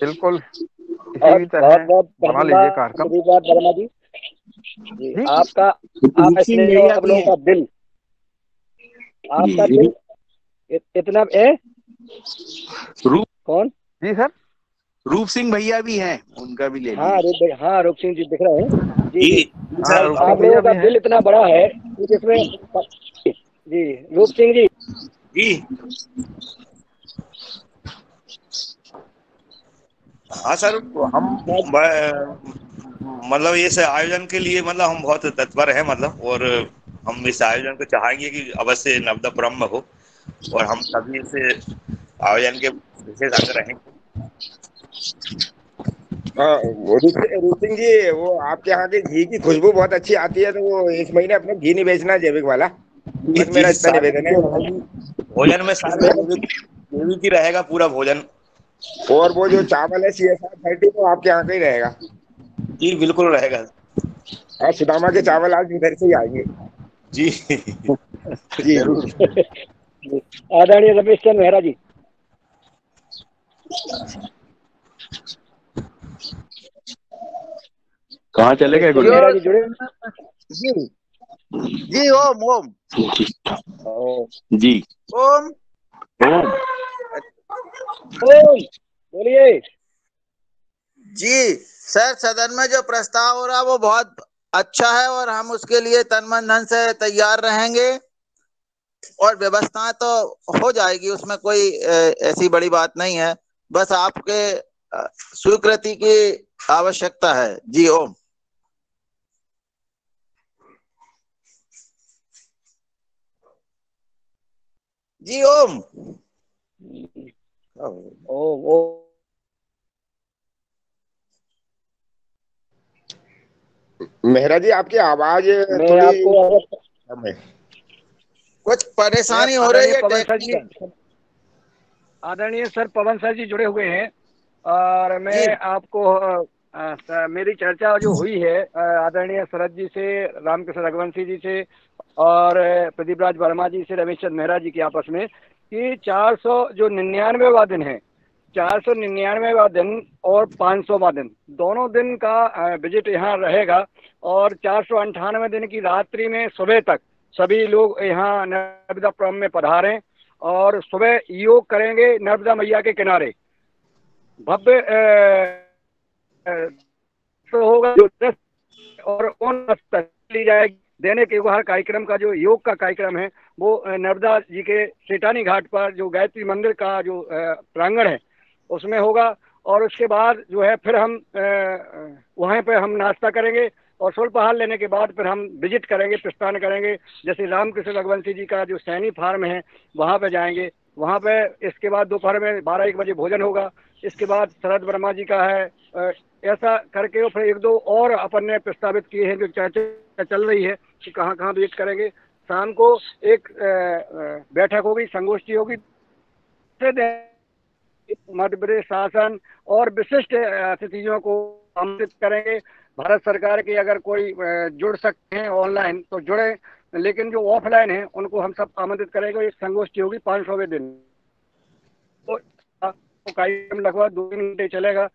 बिल्कुल किसी भी तरह बना लीजिए कार्यक्रम। जी आपका आप लोगों का दिल, आपका दिल इतना रूप कौन? जी सर रूप सिंह भैया भी हैं, उनका भी ले हाँ रूप सिंह जी दिख रहे हैं जी। आप लोगों का दिल इतना बड़ा है जिसमें जी रूप सिंह जी जी हाँ सर, हम मतलब इस आयोजन के लिए मतलब हम बहुत तत्पर हैं मतलब, और हम इस आयोजन को चाहेंगे कि अवश्य नर्मदापुरम में हो, और हम सभी इस आयोजन के विशेष अंग रहेंगे। रूप सिंह जी, वो आपके यहाँ के घी की खुशबू बहुत अच्छी आती है, तो वो इस महीने अपने घी नहीं बेचना जैविक वाला, बस मेरा इतना निवेदन है। भोजन में सारे जैविक ही रहेगा पूरा भोजन। और वो जो चावल है CSR 30 तो आपके यहाँ का ही रहेगा? जी बिल्कुल रहेगा। और सुदामा के चावल आज उधर से ही आएंगे। जी जी जरूर। आदरणीय रमेश चंद्र मेहरा जी। कहाँ चले गए गुरु मेहरा जी जुड़े। जी जी। ओम ओम जी? ओम ओम। ओम बोलिए। जी सर, सदन में जो प्रस्ताव हो रहा है वो बहुत अच्छा है और हम उसके लिए तन मन धन से तैयार रहेंगे और व्यवस्थाएं तो हो जाएगी, उसमें कोई ऐसी बड़ी बात नहीं है। बस आपके स्वीकृति की आवश्यकता है। जी ओम। जी ओम। ओम ओम। मेहरा जी आपकी आवाज मैं थोड़ी आपको कम है। कुछ परेशानी हो रही आदरणीय है पवन सर जी, टेक्निकल। आदरणीय सर पवन सर जी जुड़े हुए हैं और जी मैं आपको मेरी चर्चा जो हुई है आदरणीय शरद जी से, रामकृष्ण रघुवंशी जी से और प्रदीप राज वर्मा जी से, रमेश चंद्र मेहरा जी की आपस में, कि 400 जो 99वां दिन है, 499वां दिन और 500वां दिन, दोनों दिन का विजिट यहाँ रहेगा। और 498 दिन की रात्रि में सुबह तक सभी लोग यहाँ नर्मदापुरम में पधारें और सुबह योग करेंगे नर्मदा मैया के किनारे। भव्य तो होगा जो 10 और 19 तक ली जाएगी। दैनिक युगहर कार्यक्रम का जो योग का कार्यक्रम है वो नर्मदा जी के सेठानी घाट पर जो गायत्री मंदिर का जो प्रांगण है उसमें होगा। और उसके बाद जो है फिर हम वहाँ पे हम नाश्ता करेंगे और स्वल्पाहार लेने के बाद फिर हम विजिट करेंगे, प्रस्थान करेंगे। जैसे रामकृष्ण रघुवंशी जी का जो सैनी फार्म है वहाँ पे जाएंगे। वहाँ पे इसके बाद दोपहर में 12-1 बजे भोजन होगा। इसके बाद शरद वर्मा जी का है। ऐसा करके और फिर 1-2 और अपन ने प्रस्तावित किए हैं जो चर्चा चल रही है कि कहाँ कहाँ विजिट करेंगे। शाम को एक बैठक होगी, संगोष्ठी होगी, मध्य प्रदेश शासन और विशिष्ट अतिथियों को आमंत्रित करेंगे। भारत सरकार के अगर कोई जुड़ सकते हैं ऑनलाइन तो जुड़े, लेकिन जो ऑफलाइन है उनको हम सब आमंत्रित करेंगे। एक संगोष्ठी होगी 500वें दिन, तो कार्यक्रम लगभग 2-3 घंटे चलेगा।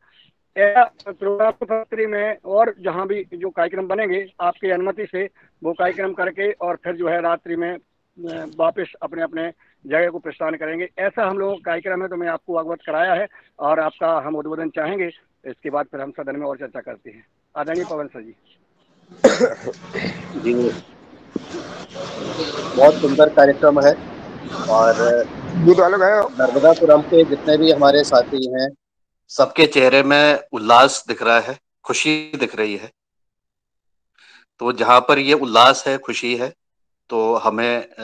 फैक्ट्री में और जहाँ भी जो कार्यक्रम बनेंगे आपकी अनुमति से वो कार्यक्रम करके और फिर जो है रात्रि में वापस अपने अपने जगह को प्रस्थान करेंगे। ऐसा हम लोगों का कार्यक्रम है, तो मैं आपको अवगत कराया है और आपका हम उद्बोधन चाहेंगे। इसके बाद फिर हम सदन में और चर्चा करते हैं। आदरणीय पवन सर जी। जी बहुत सुंदर कार्यक्रम है और नर्मदापुरम के जितने भी हमारे साथी हैं सबके चेहरे में उल्लास दिख रहा है, खुशी दिख रही है। तो जहां पर ये उल्लास है, खुशी है, तो हमें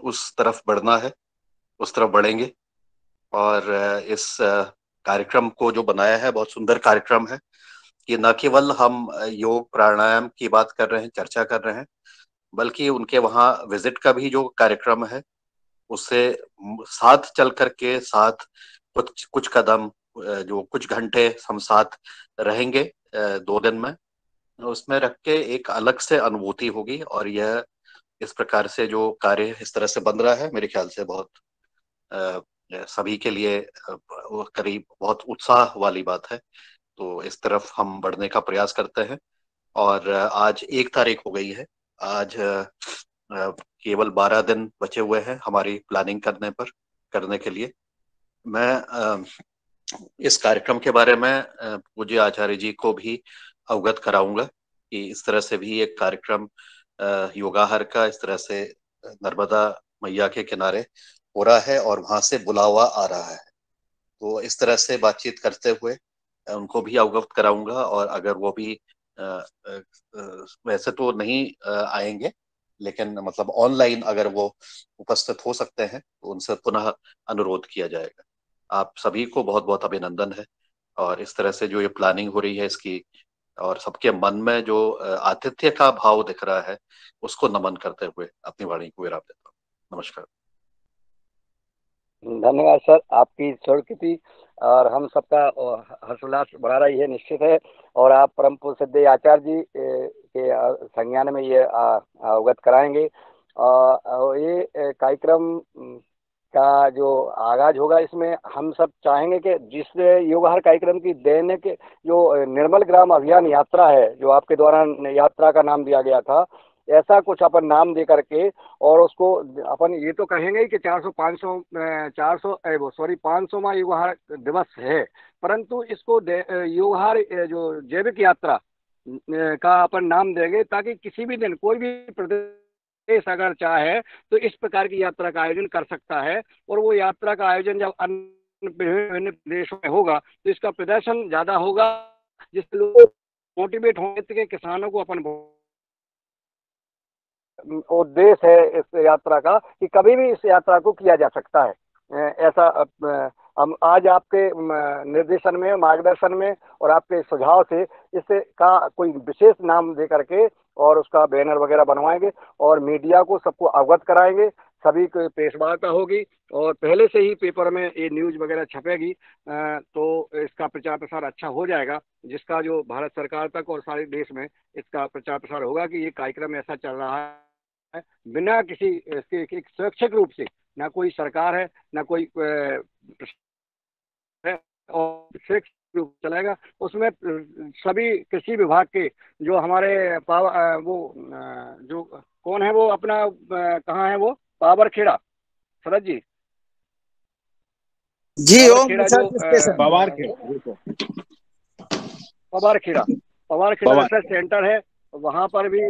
उस तरफ बढ़ना है, उस तरफ बढ़ेंगे। और इस कार्यक्रम को जो बनाया है बहुत सुंदर कार्यक्रम है। ये न केवल हम योग प्राणायाम की बात कर रहे हैं, चर्चा कर रहे हैं, बल्कि उनके वहाँ विजिट का भी जो कार्यक्रम है उससे साथ चल करके साथ कुछ कदम जो कुछ घंटे हम साथ रहेंगे 2 दिन में, उसमें रख के एक अलग से अनुभूति होगी। और यह इस प्रकार से जो कार्य इस तरह से बन रहा है मेरे ख्याल से बहुत सभी के लिए करीब बहुत उत्साह वाली बात है। तो इस तरफ हम बढ़ने का प्रयास करते हैं। और आज 1 तारीख हो गई है। आज केवल 12 दिन बचे हुए हैं हमारी प्लानिंग करने के लिए। मैं इस कार्यक्रम के बारे में पूज्य आचार्य जी को भी अवगत कराऊंगा कि इस तरह से भी एक कार्यक्रम योगाहर का इस तरह से नर्मदा मैया के किनारे हो रहा है और वहां से बुलावा आ रहा है। तो इस तरह से बातचीत करते हुए उनको भी अवगत कराऊंगा। और अगर वो भी वैसे तो नहीं आएंगे, लेकिन मतलब ऑनलाइन अगर वो उपस्थित हो सकते हैं तो उनसे पुनः अनुरोध किया जाएगा। आप सभी को बहुत बहुत अभिनंदन है। और इस तरह से जो ये प्लानिंग हो रही है इसकी, और सबके मन में जो आतिथ्य का भाव दिख रहा है, उसको नमन करते हुए अपनी वाणी को विराम देता हूँ। नमस्कार। धन्यवाद सर, आपकी स्वीकृति और हम सबका हर्षोल्लास बढ़ा रही है, निश्चित है। और आप परम पूज्य सिद्धेश आचार्य जी के संज्ञान में ये अवगत कराएंगे। ये कार्यक्रम का जो आगाज होगा, इसमें हम सब चाहेंगे कि जिस योगहर कार्यक्रम की दैनिक जो निर्मल ग्राम अभियान यात्रा है, जो आपके द्वारा यात्रा का नाम दिया गया था, ऐसा कुछ अपन नाम दे करके और उसको अपन ये तो कहेंगे कि 500वां योगहार दिवस है, परंतु इसको योगहार जो जैविक यात्रा का अपन नाम देंगे, ताकि किसी भी दिन कोई भी प्रदेश अगर चाहे तो इस प्रकार की यात्रा का आयोजन कर सकता है। और वो यात्रा का आयोजन जब अन्य विभिन्न प्रदेशों में होगा तो इसका प्रदर्शन ज्यादा होगा, जिससे लोग मोटिवेट होंगे कि किसानों को अपन उद्देश्य है इस यात्रा का कि कभी भी इस यात्रा को किया जा सकता है। ऐसा हम आज आपके निर्देशन में, मार्गदर्शन में और आपके सुझाव से इससे का कोई विशेष नाम दे करके और उसका बैनर वगैरह बनवाएंगे और मीडिया को सबको अवगत कराएंगे, सभी को प्रेस वार्ता होगी और पहले से ही पेपर में ये न्यूज वगैरह छपेगी, तो इसका प्रचार प्रसार अच्छा हो जाएगा, जिसका जो भारत सरकार तक और सारे देश में इसका प्रचार प्रसार होगा कि ये कार्यक्रम ऐसा चल रहा है बिना किसी इसके सुरक्षित रूप से, ना कोई सरकार है ना कोई और सुरक्षित रूप चलेगा। उसमें सभी कृषि विभाग के जो हमारे जो कौन है वो अपना कहाँ है वो पावरखेड़ा शरद जी, जी ओम पवारखेड़ा रिसर्च सेंटर है, वहाँ पर भी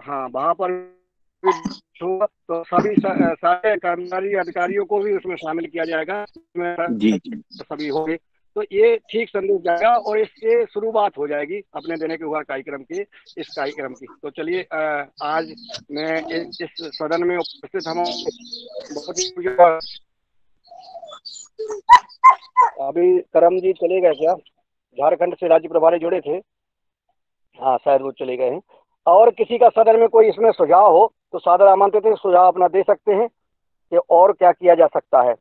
हाँ वहाँ पर भी तो सभी सारे कर्मचारी अधिकारियों को भी उसमें शामिल किया जाएगा, सभी होंगे तो ये ठीक संदेश जाएगा और इससे शुरुआत हो जाएगी अपने देने के हुआ कार्यक्रम की, इस कार्यक्रम की। तो चलिए आज मैं इस सदन में उपस्थित हम बहुत ही अभी करम जी चले गए क्या, झारखंड से राज्य प्रभारी जुड़े थे, हाँ शायद वो चले गए हैं। और किसी का सदन में कोई इसमें सुझाव हो तो सादर आमंत्रित है, सुझाव अपना दे सकते हैं कि और क्या किया जा सकता है।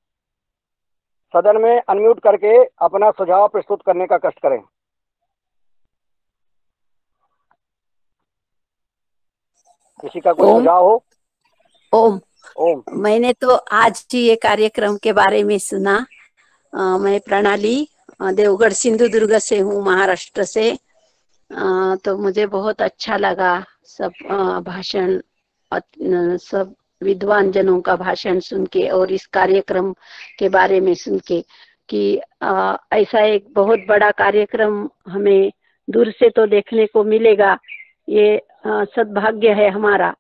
सदन में अनम्यूट करके अपना सुझाव प्रस्तुत करने का कष्ट करें। किसी का कोई सुझाव हो? ओम, मैंने तो आज ही ये कार्यक्रम के बारे में सुना। मैं प्रणाली देवगढ़ सिंधुदुर्ग से हूँ, महाराष्ट्र से। तो मुझे बहुत अच्छा लगा सब भाषण, सब विद्वान जनों का भाषण सुन के और इस कार्यक्रम के बारे में सुन के कि ऐसा एक बहुत बड़ा कार्यक्रम हमें दूर से तो देखने को मिलेगा, ये सद्भाग्य है हमारा।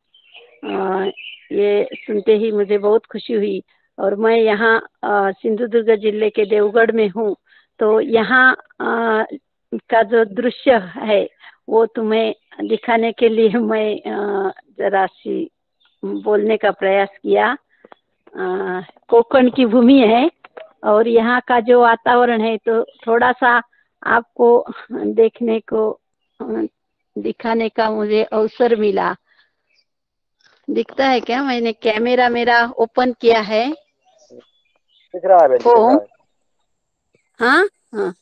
ये सुनते ही मुझे बहुत खुशी हुई। और मैं यहाँ सिंधुदुर्ग जिले के देवगढ़ में हूँ, तो यहाँ का जो दृश्य है वो तुम्हें दिखाने के लिए मैं जरा सी बोलने का प्रयास किया। कोकण की भूमि है और यहाँ का जो वातावरण है तो थोड़ा सा आपको देखने को दिखाने का मुझे अवसर मिला। दिखता है क्या? मैंने कैमरा मेरा ओपन किया है, दिख रहा है, दिख रहा है। हाँ हाँ,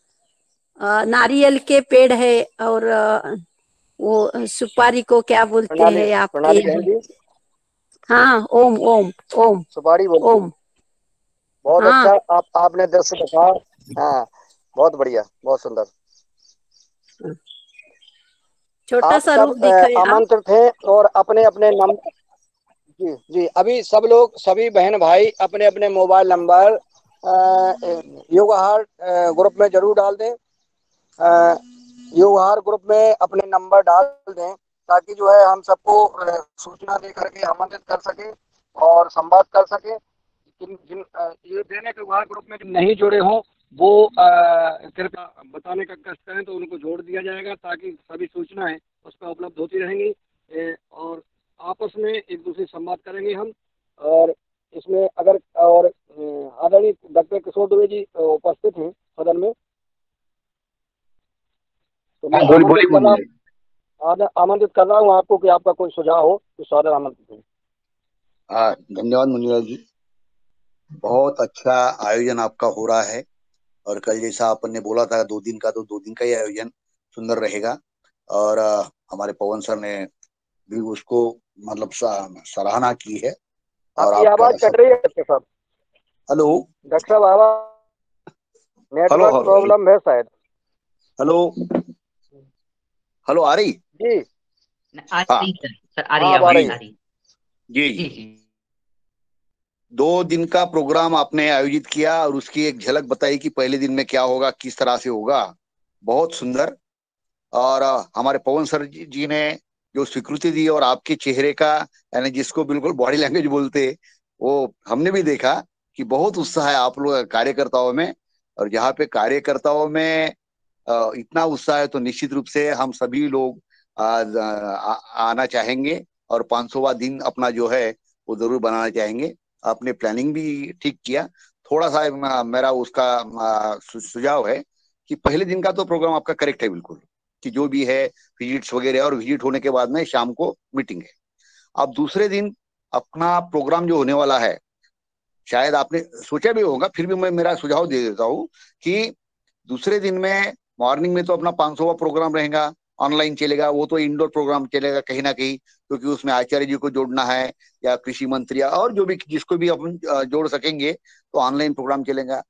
नारियल के पेड़ है और वो सुपारी को क्या बोलते हैं आप? हाँ ओम ओम ओम सुपारी बोलते ओम। बहुत हाँ। अच्छा आपने दृश्य दिखाया, हाँ बहुत बढ़िया, बहुत सुंदर। छोटा सा रूप दिखाया। आमंत्रित थे और अपने अपने नंबर, जी जी अभी सब लोग, सभी बहन भाई अपने अपने मोबाइल नंबर योगहार ग्रुप में जरूर डाल दें। योगहार ग्रुप में अपने नंबर डाल दें ताकि जो है हम सबको सूचना दे करके आमंत्रित कर सके और संवाद कर सके। जिन ये देने के बाद ग्रुप में नहीं जुड़े हों वो कृपया बताने का कष्ट करें, तो उनको जोड़ दिया जाएगा ताकि सभी सूचनाएं उस पर उपलब्ध होती रहेंगी और आपस में एक दूसरे संवाद करेंगे हम। और इसमें अगर और आदरणीय डॉक्टर किशोर दुबे जी उपस्थित हैं सदन में, तो मैं आमंत्रित कर रहा हूँ आपको कि आपका कोई सुझाव हो तो सादर आमंत्रित है। धन्यवाद मुनिलाल जी, बहुत अच्छा आयोजन आपका हो रहा है और कल जैसा आपने बोला था 2 दिन का, तो 2 दिन का ही आयोजन सुंदर रहेगा। और हमारे पवन सर ने भी उसको मतलब सराहना की है। और आपकी आवाज कट रही है डॉक्टर साहब। हेलो डॉक्टर साहब, आवाज नेटवर्क प्रॉब्लम है शायद। हेलो हेलो, आ रही जी? आ रही सर, आ रही है। जी। 2 दिन का प्रोग्राम आपने आयोजित किया और उसकी एक झलक बताई कि पहले दिन में क्या होगा, किस तरह से होगा। बहुत सुंदर। और हमारे पवन सर जी ने जो स्वीकृति दी और आपके चेहरे का, यानी जिसको बिल्कुल बॉडी लैंग्वेज बोलते, वो हमने भी देखा कि बहुत उत्साह है आप लोग कार्यकर्ताओं में। और जहाँ पे कार्यकर्ताओं में इतना उत्साह है तो निश्चित रूप से हम सभी लोग आना चाहेंगे और 500वां दिन अपना जो है वो जरूर बनाना चाहेंगे। आपने प्लानिंग भी ठीक किया। थोड़ा सा मेरा उसका सुझाव है कि पहले दिन का तो प्रोग्राम आपका करेक्ट है बिल्कुल, कि जो भी है विजिट्स वगैरह, और विजिट होने के बाद में शाम को मीटिंग है। अब दूसरे दिन अपना प्रोग्राम जो होने वाला है, शायद आपने सोचा भी होगा, फिर भी मैं मेरा सुझाव दे देता हूँ कि दूसरे दिन में मॉर्निंग में तो अपना 500वां प्रोग्राम रहेगा, ऑनलाइन चलेगा। वो तो इंडोर प्रोग्राम चलेगा कहीं ना कहीं, क्योंकि उसमें आचार्य जी को जोड़ना है या कृषि मंत्री और जो भी जिसको भी अपन जोड़ सकेंगे तो ऑनलाइन प्रोग्राम चलेगा।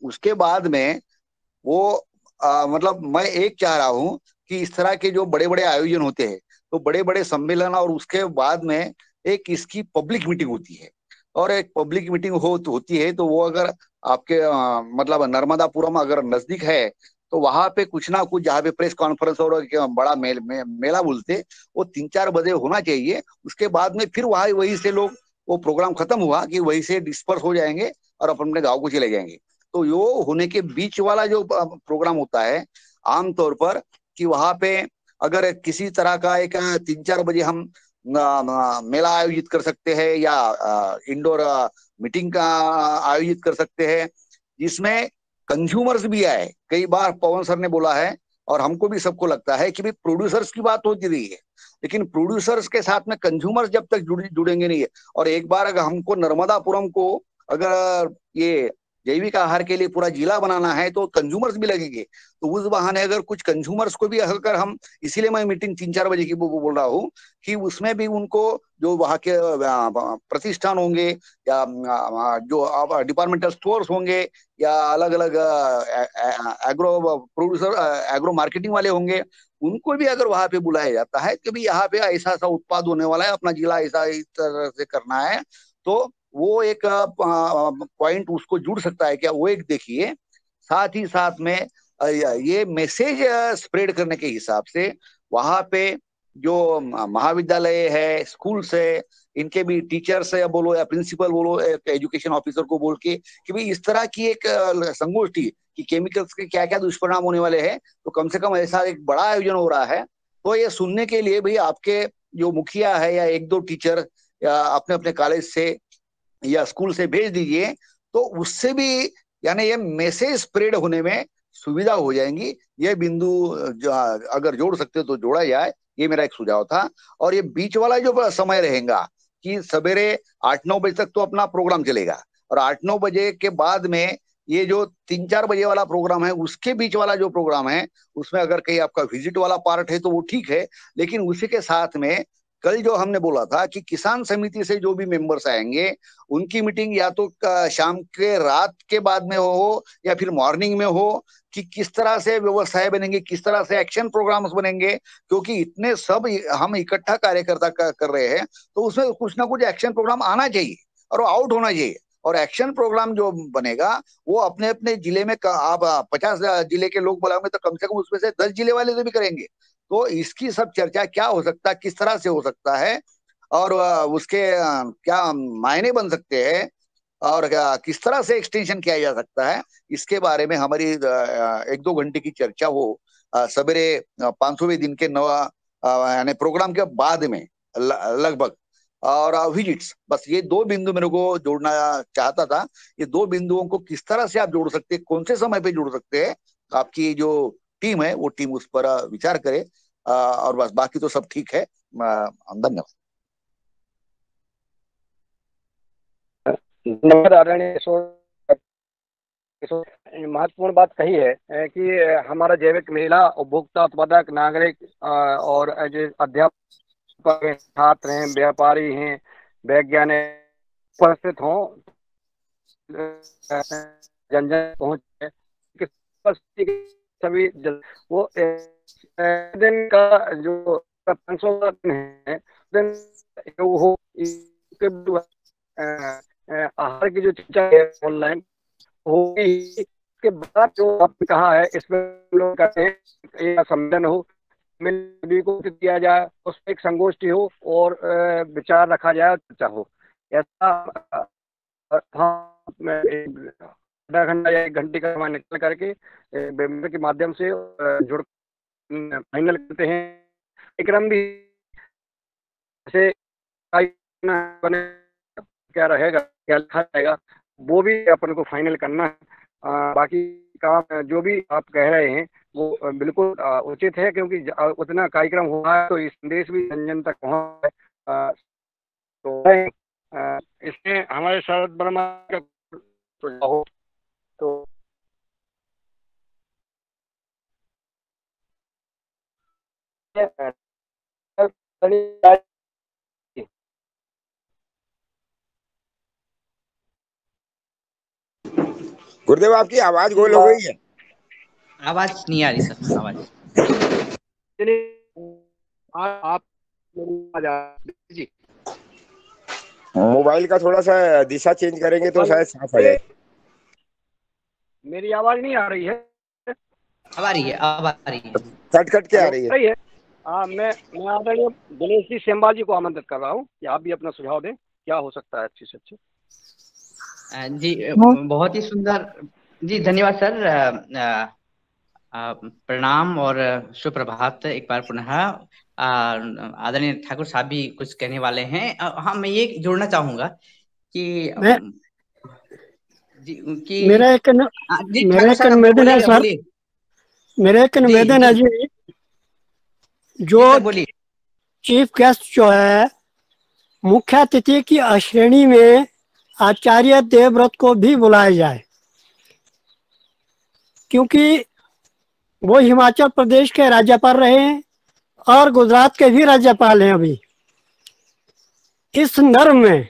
उसके बाद में वो मतलब मैं एक चाह रहा हूँ कि इस तरह के जो बड़े बड़े आयोजन होते हैं तो बड़े बड़े सम्मेलन, और उसके बाद में एक इसकी पब्लिक मीटिंग होती है। और एक पब्लिक मीटिंग होती है तो वो अगर आपके मतलब नर्मदापुरम अगर नजदीक है तो वहां पे कुछ ना कुछ, जहाँ पे प्रेस कॉन्फ्रेंस और बड़ा मेला बोलते, वो 3-4 बजे होना चाहिए। उसके बाद में फिर वहीं से लोग, वो प्रोग्राम खत्म हुआ कि वहीं से डिस्पर्स हो जाएंगे और अपने गाँव को चले जाएंगे। तो यो होने के बीच वाला जो प्रोग्राम होता है आमतौर पर, कि वहां पे अगर किसी तरह का एक 3-4 बजे हम मेला आयोजित कर सकते हैं या इंडोर मीटिंग का आयोजित कर सकते हैं, जिसमें कंज्यूमर्स भी आए। कई बार पवन सर ने बोला है और हमको भी सबको लगता है कि भाई प्रोड्यूसर्स की बात होती रही है, लेकिन प्रोड्यूसर्स के साथ में कंज्यूमर्स जब तक जुड़ेंगे नहीं है। और एक बार अगर हमको नर्मदापुरम को अगर ये जैविक आहार के लिए पूरा जिला बनाना है तो कंज्यूमर्स भी लगेंगे। तो उस बहाने अगर कुछ कंज्यूमर्स को भी अगर हम, इसीलिए मैं मीटिंग 3-4 बजे की बोल रहा हूँ कि उसमें भी उनको जो वहाँ के प्रतिष्ठान होंगे या जो डिपार्टमेंटल स्टोर्स होंगे या अलग अलग एग्रो प्रोड्यूसर, एग्रो मार्केटिंग वाले होंगे, उनको भी अगर वहां पे बुलाया जाता है कि भाई यहाँ पे ऐसा ऐसा उत्पाद होने वाला है, अपना जिला ऐसा इस तरह से करना है, तो वो एक पॉइंट उसको जुड़ सकता है क्या, वो एक देखिए। साथ ही साथ में ये मैसेज स्प्रेड करने के हिसाब से वहां पे जो महाविद्यालय है, स्कूल्स है, इनके भी टीचर्स है बोलो या प्रिंसिपल बोलो, एजुकेशन ऑफिसर को बोल के कि भाई इस तरह की एक संगोष्ठी कि केमिकल्स के क्या क्या दुष्परिणाम होने वाले हैं, तो कम से कम ऐसा एक बड़ा आयोजन हो रहा है। तो ये सुनने के लिए भाई आपके जो मुखिया है या 1-2 टीचर या अपने अपने कॉलेज से या स्कूल से भेज दीजिए, तो उससे भी यानी ये मैसेज स्प्रेड होने में सुविधा हो जाएंगी। ये बिंदु अगर जोड़ सकते तो जोड़ा जाए, ये मेरा एक सुझाव था। और ये बीच वाला जो समय रहेगा कि सवेरे 8-9 बजे तक तो अपना प्रोग्राम चलेगा, और 8-9 बजे के बाद में ये जो 3-4 बजे वाला प्रोग्राम है, उसके बीच वाला जो प्रोग्राम है उसमें अगर कहीं आपका विजिट वाला पार्ट है तो वो ठीक है। लेकिन उसी के साथ में कल जो हमने बोला था कि किसान समिति से जो भी मेंबर्स आएंगे उनकी मीटिंग या तो शाम के रात के बाद में हो या फिर मॉर्निंग में हो, कि किस तरह से व्यवस्थाएं बनेंगी, किस तरह से एक्शन प्रोग्राम्स बनेंगे, क्योंकि इतने सब हम इकट्ठा कार्यकर्ता कर रहे हैं तो उसमें कुछ ना कुछ एक्शन प्रोग्राम आना चाहिए और वो आउट होना चाहिए। और एक्शन प्रोग्राम जो बनेगा वो अपने अपने जिले में, आप 50 जिले के लोग बुलाओगे तो कम से कम उसमें से 10 जिले वाले तो भी करेंगे। तो इसकी सब चर्चा क्या हो सकता है, किस तरह से हो सकता है, और उसके क्या मायने बन सकते हैं, और किस तरह से एक्सटेंशन किया जा सकता है, इसके बारे में हमारी 1-2 घंटे की चर्चा हो सवेरे 500वें दिन के यानी प्रोग्राम के बाद में लगभग। और विजिट्स, बस ये 2 बिंदु मेरे को जोड़ना चाहता था। ये 2 बिंदुओं को किस तरह से आप जोड़ सकते हैं, कौन से समय पे जोड़ सकते हैं, आपकी जो टीम है वो टीम उस पर विचार करे। और बस बाकी तो सब ठीक है। धन्यवाद। धन्यवाद आदरणीय महत्वपूर्ण बात कही है कि हमारा जैविक महिला, उपभोक्ता, उत्पादक, नागरिक और जो अध्यापक हैं, छात्र हैं, व्यापारी हैं, वैज्ञानिक उपस्थित हों, जन जन पहुंचे, सभी वो दिन का जो 500 दिन है दिन हो, आहार की जो चर्चा है ऑनलाइन होगी। इसके बाद जो आपने कहा है इसमें लोग कहते हैं सम्मेलन हो, सभी को दिया जाए, उस पर एक संगोष्ठी हो और विचार रखा जाए, चर्चा हो। ऐसा आधा घंटा या 1 घंटे का समय निकल करके वेबिनार के माध्यम से जुड़ फाइनल करते हैं। कार्यक्रम भी जैसे क्या रहेगा, क्या लिखा जाएगा, वो भी अपन को फाइनल करना है। बाकी काम जो भी आप कह रहे हैं वो बिल्कुल उचित है, क्योंकि उतना कार्यक्रम हुआ है तो ये संदेश भी जन जन तक पहुँच है। तो इसमें हमारे शरद वर्मा का सुझाव हो तो गुरुदेव आपकी आवाज गोल हो गई है। आवाज नहीं आ रही सर, आवाज। आप जी मोबाइल का थोड़ा सा दिशा चेंज करेंगे तो शायद साफ आ जाए। मेरी आवाज नहीं आ रही है? अब आ रही है, अब आ रही है। कट कट के आ रही है। मैं आदरणीय दिनेश जी सेमवाल जी को आमंत्रित कर रहा हूँ कि आप भी अपना सुझाव दें, क्या हो सकता है अच्छे से अच्छे। जी बहुत ही सुंदर जी, धन्यवाद सर। प्रणाम और सुप्रभात एक बार पुनः। आदरणीय ठाकुर साहब भी कुछ कहने वाले हैं। हाँ, मैं ये जोड़ना चाहूंगा कि मेरा एक निवेदन है सर, मेरा एक निवेदन है जी, जो चीफ गेस्ट जो है मुख्य अतिथि की श्रेणी में आचार्य देवव्रत को भी बुलाया जाए, क्योंकि वो हिमाचल प्रदेश के राज्यपाल रहे हैं और गुजरात के भी राज्यपाल हैं अभी। इस संदर्भ में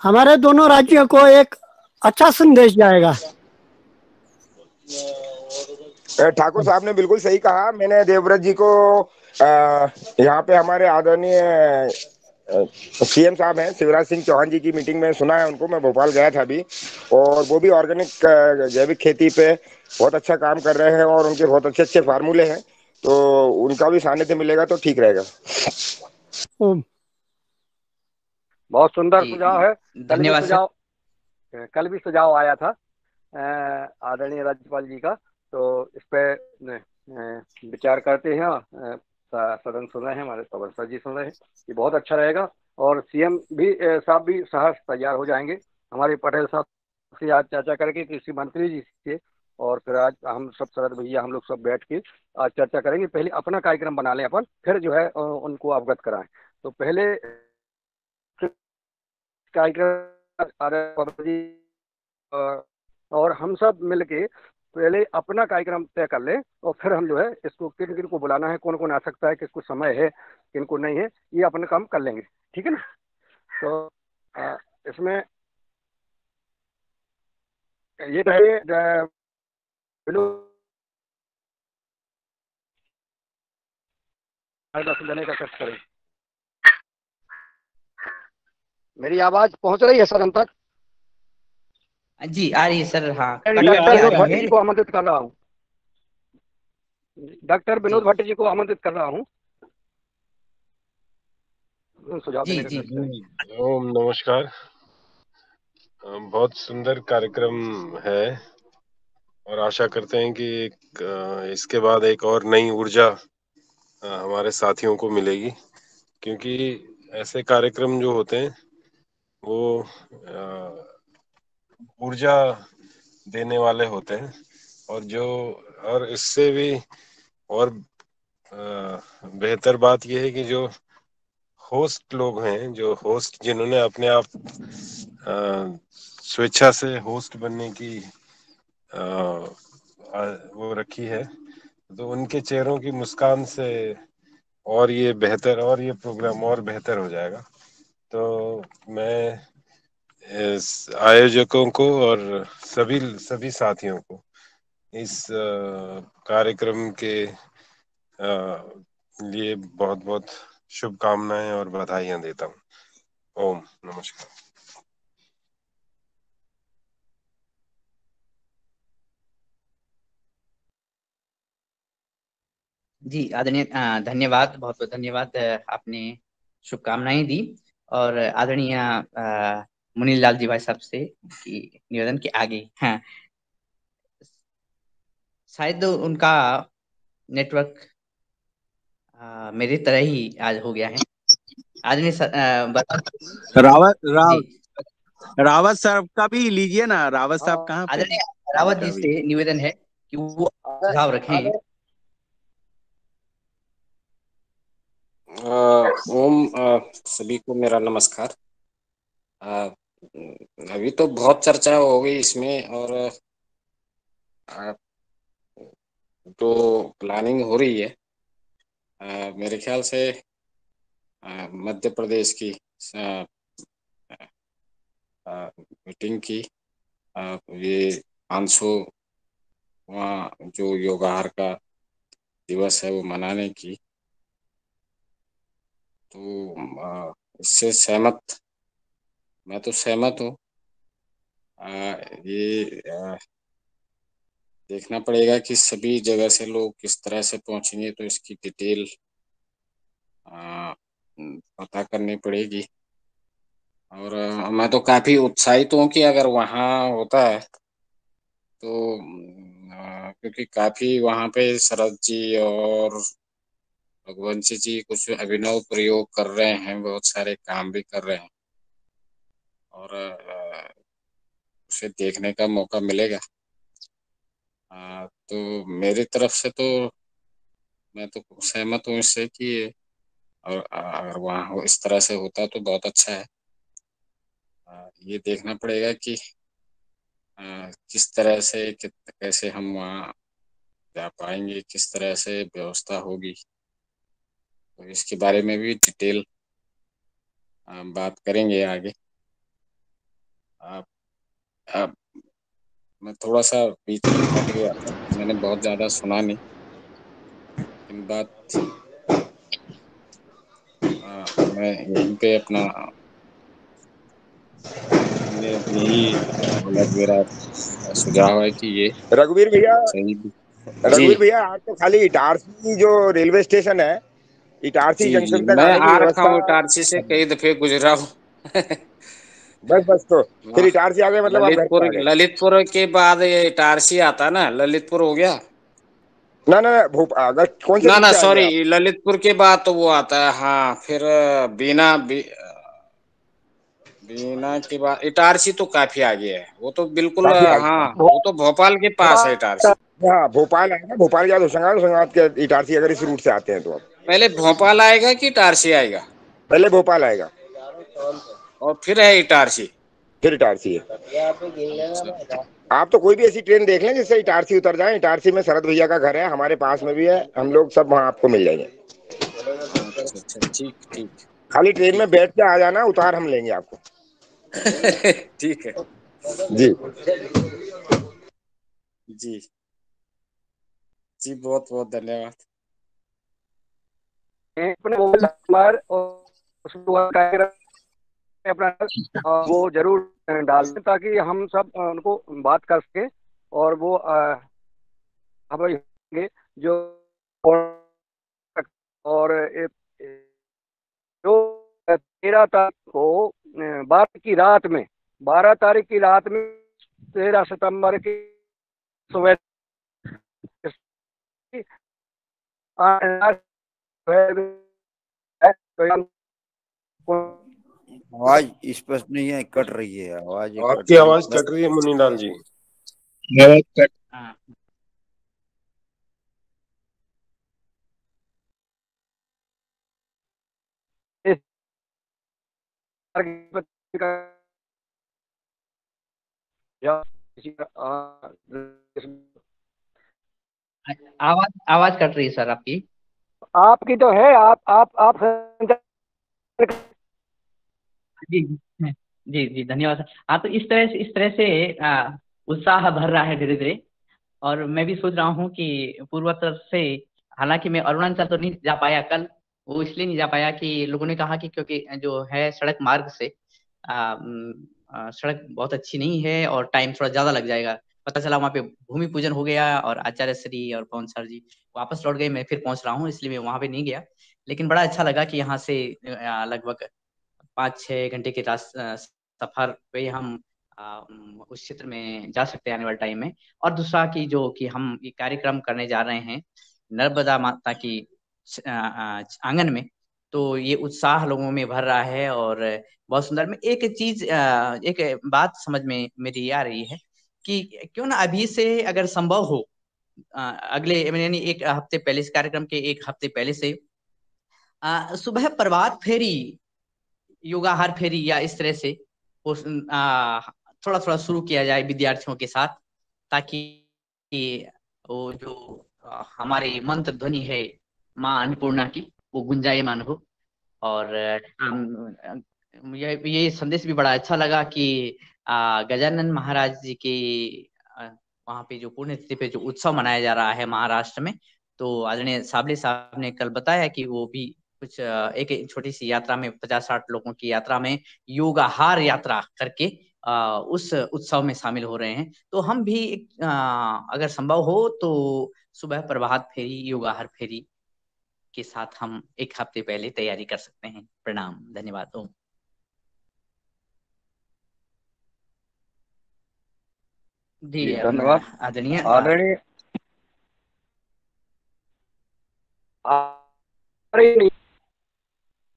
हमारे दोनों राज्यों को एक अच्छा संदेश जाएगा। ठाकुर साहब ने बिल्कुल सही कहा। मैंने देवव्रत जी को यहाँ पे हमारे आदरणीय सीएम साहब हैं शिवराज सिंह चौहान जी की मीटिंग में सुना है उनको। मैं भोपाल गया था अभी, और वो भी ऑर्गेनिक जैविक खेती पे बहुत अच्छा काम कर रहे हैं और उनके बहुत अच्छे अच्छे फार्मूले हैं, तो उनका भी सानिध्य मिलेगा तो ठीक रहेगा। बहुत सुंदर सुझाव है। धन्यवाद। कल भी सुझाव आया था आदरणीय राज्यपाल जी का, तो इस पे विचार करते हैं। सदन सुन रहे हैं, हमारे पवन सर जी सुन रहे हैं, ये बहुत अच्छा रहेगा। और सीएम भी साहब भी सहर्ष तैयार हो जाएंगे। हमारे पटेल साहब से आज चर्चा करके कृषि मंत्री जी से, और फिर आज हम सब शरद भैया हम लोग सब बैठ के आज चर्चा करेंगे। पहले अपना कार्यक्रम बना लें अपन, फिर जो है उनको अवगत कराएं। तो पहले कार्यक्रम और हम सब मिलके पहले अपना कार्यक्रम तय कर लें, और फिर हम जो है इसको किन किन को बुलाना है, कौन कौन आ सकता है, किसको समय है, किन को नहीं है, ये अपना काम कर लेंगे। ठीक है ना? तो इसमें ये रहे देने का कष्ट करें। मेरी आवाज पहुंच रही है सदन तक? जी आ रही है सर। हाँ, डॉक्टर भट्ट जी को आमंत्रित कर रहा हूँ, डॉक्टर विनोद भट्ट जी को आमंत्रित कर रहा हूँ सुझाव देने का। ओम नमस्कार। बहुत सुंदर कार्यक्रम है और आशा करते हैं कि इसके बाद एक और नई ऊर्जा हमारे साथियों को मिलेगी, क्योंकि ऐसे कार्यक्रम जो होते हैं वो ऊर्जा देने वाले होते हैं, और इससे भी और बेहतर बात यह है कि जो होस्ट लोग हैं, जो होस्ट जिन्होंने अपने आप स्वेच्छा से होस्ट बनने की वो रखी है, तो उनके चेहरों की मुस्कान से और ये बेहतर और ये प्रोग्राम और बेहतर हो जाएगा। तो मैं इस आयोजकों को और सभी सभी साथियों को इस कार्यक्रम के लिए बहुत बहुत शुभकामनाएं और बधाइयां देता हूँ। ओम नमस्कार। जी आदरणीय धन्यवाद, बहुत बहुत धन्यवाद। आपने शुभकामनाएं दी। और आदरणीय मुनीलाल जी भाई साहब से कि निवेदन के आगे, हाँ शायद उनका नेटवर्क मेरी तरह ही आज हो गया है। आदरणीय रावत जी रावत साहब का भी लीजिए ना। रावत साहब कहाँ पे आदरणीय हैं? रावत जी से निवेदन है कि वो सुझाव रखें। ओम सभी को मेरा नमस्कार। अभी तो बहुत चर्चा हो गई इसमें, और जो प्लानिंग हो रही है मेरे ख्याल से मध्य प्रदेश की मीटिंग की ये 500 वहाँ जो योगाहार का दिवस है वो मनाने की, तो इससे मैं तो सहमत हूँ। ये देखना पड़ेगा कि सभी जगह से लोग किस तरह से पहुंचेंगे, तो इसकी डिटेल पता करनी पड़ेगी। और मैं तो काफी उत्साहित हूँ कि अगर वहाँ होता है तो क्योंकि काफी वहाँ पे शरद जी और रघुवंशी जी कुछ अभिनव प्रयोग कर रहे हैं, बहुत सारे काम भी कर रहे हैं, और उसे देखने का मौका मिलेगा। तो मेरी तरफ से तो मैं तो सहमत हूँ इससे कि और अगर वहाँ हो इस तरह से होता तो बहुत अच्छा है। ये देखना पड़ेगा कि किस तरह से कैसे हम वहाँ जा पाएंगे, किस तरह से व्यवस्था होगी, तो इसके बारे में भी डिटेल बात करेंगे आगे। अब मैं थोड़ा सा बीच में कट गया था, मैंने बहुत ज्यादा सुना नहीं, लेकिन बात मैं यहीं पे अपना यही मतलब मेरा सुझाव है कि ये रघुवीर भैया सही जी रघुवीर भैया, आज तो खाली इटारसी जो रेलवे स्टेशन है, इटारसी जी जी जंक्शन तक मैं आने की आ रखा व्यवस्था। हूँ इटारसी से, कई दफे गुजरा हूँ। बस बस, तो फिर इटारसी आ गए मतलब आप घर पे ललितपुर आ गए। ललितपुर के बाद ये इटारसी आता ना, ललितपुर हो गया ना ना ना, अगर कौन से ना रूट ना से आएंगे आप? सॉरी, ललितपुर के बाद तो वो आता है, हाँ फिर बीना के बाद इटारसी तो काफी आगे है, वो तो बिल्कुल काफी हाँ, आगे। वो तो भोपाल के पास है इटारसी। हाँ, भोपाल आएगा, भोपाल के बाद होशंगाबाद के इटारसी, अगर इस रूट से आते हैं तो आप। पहले भोपाल आएगा कि इटारसी आएगा? पहले भोपाल आएगा और फिर है इटारसी। फिर इटारसी है। अच्छा आप तो कोई भी ऐसी ट्रेन देख लें जिससे इटारसी उतर जाए। इटारसी में शरद भैया का घर है, हमारे पास में भी है, हम लोग सब वहाँ आपको मिल जाएंगे। अच्छा ठीक ठीक खाली ट्रेन ठीक में बैठ के आ जाना, उतार हम लेंगे आपको। ठीक है जी जी जी, बहुत बहुत धन्यवाद। अपने मोबाइल नंबर और अपना वो जरूर डाल दें ताकि हम सब उनको बात कर सके, और वो हम जो और जो 13 तारीख को 12 तारीख की रात में 13 सितंबर की सुबह आवाज स्पष्ट नहीं है, कट रही है आवाज, आपकी आवाज कट रही है मुनीलाल जी। आवाज आवाज कट रही है सर आपकी। आपकी तो है, आप जी जी जी धन्यवाद सर। हाँ तो इस तरह से उत्साह भर रहा है धीरे धीरे। और मैं भी सोच रहा हूँ कि पूर्वोत्तर से, हालांकि मैं अरुणाचल तो नहीं जा पाया कल, वो इसलिए नहीं जा पाया कि लोगों ने कहा कि क्योंकि जो है सड़क मार्ग से सड़क बहुत अच्छी नहीं है और टाइम थोड़ा ज्यादा लग जाएगा। पता चला वहाँ पे भूमि पूजन हो गया और आचार्य श्री और पवन सर जी वापस लौट गए, मैं फिर पहुंच रहा हूँ, इसलिए मैं वहाँ पे नहीं गया। लेकिन बड़ा अच्छा लगा कि यहाँ से लगभग 5-6 घंटे के सफर पे हम उस क्षेत्र में जा सकते हैं आने वाले टाइम में। और दूसरा कि जो कि हम ये कार्यक्रम करने जा रहे हैं नर्मदा माता की आंगन में, तो ये उत्साह लोगों में भर रहा है और बहुत सुंदर। में एक चीज एक बात समझ में मेरी आ रही है कि क्यों ना अभी से अगर संभव हो अगले यानी एक हफ्ते पहले, इस कार्यक्रम के एक हफ्ते पहले से सुबह प्रभात फेरी, योगाहार फेरी या इस तरह से थोड़ा थोड़ा शुरू किया जाए विद्यार्थियों के साथ, ताकि वो जो हमारी मंत्र ध्वनि है माँ अन्नपूर्णा की वो गुंजायमान हो। और ये संदेश भी बड़ा अच्छा लगा कि गजानन महाराज जी के वहाँ पे जो पुण्यतिथि पे जो उत्सव मनाया जा रहा है महाराष्ट्र में, तो आदरणीय साबले साहब ने कल बताया कि वो भी कुछ एक छोटी सी यात्रा में 50-60 लोगों की यात्रा में योगाहार यात्रा करके उस उत्सव में शामिल हो रहे हैं। तो हम भी अगर संभव हो तो सुबह प्रभात फेरी, योगाहार फेरी के साथ हम एक हफ्ते पहले तैयारी कर सकते हैं। प्रणाम, धन्यवाद। ओम जी धन्यवाद। आदरणीय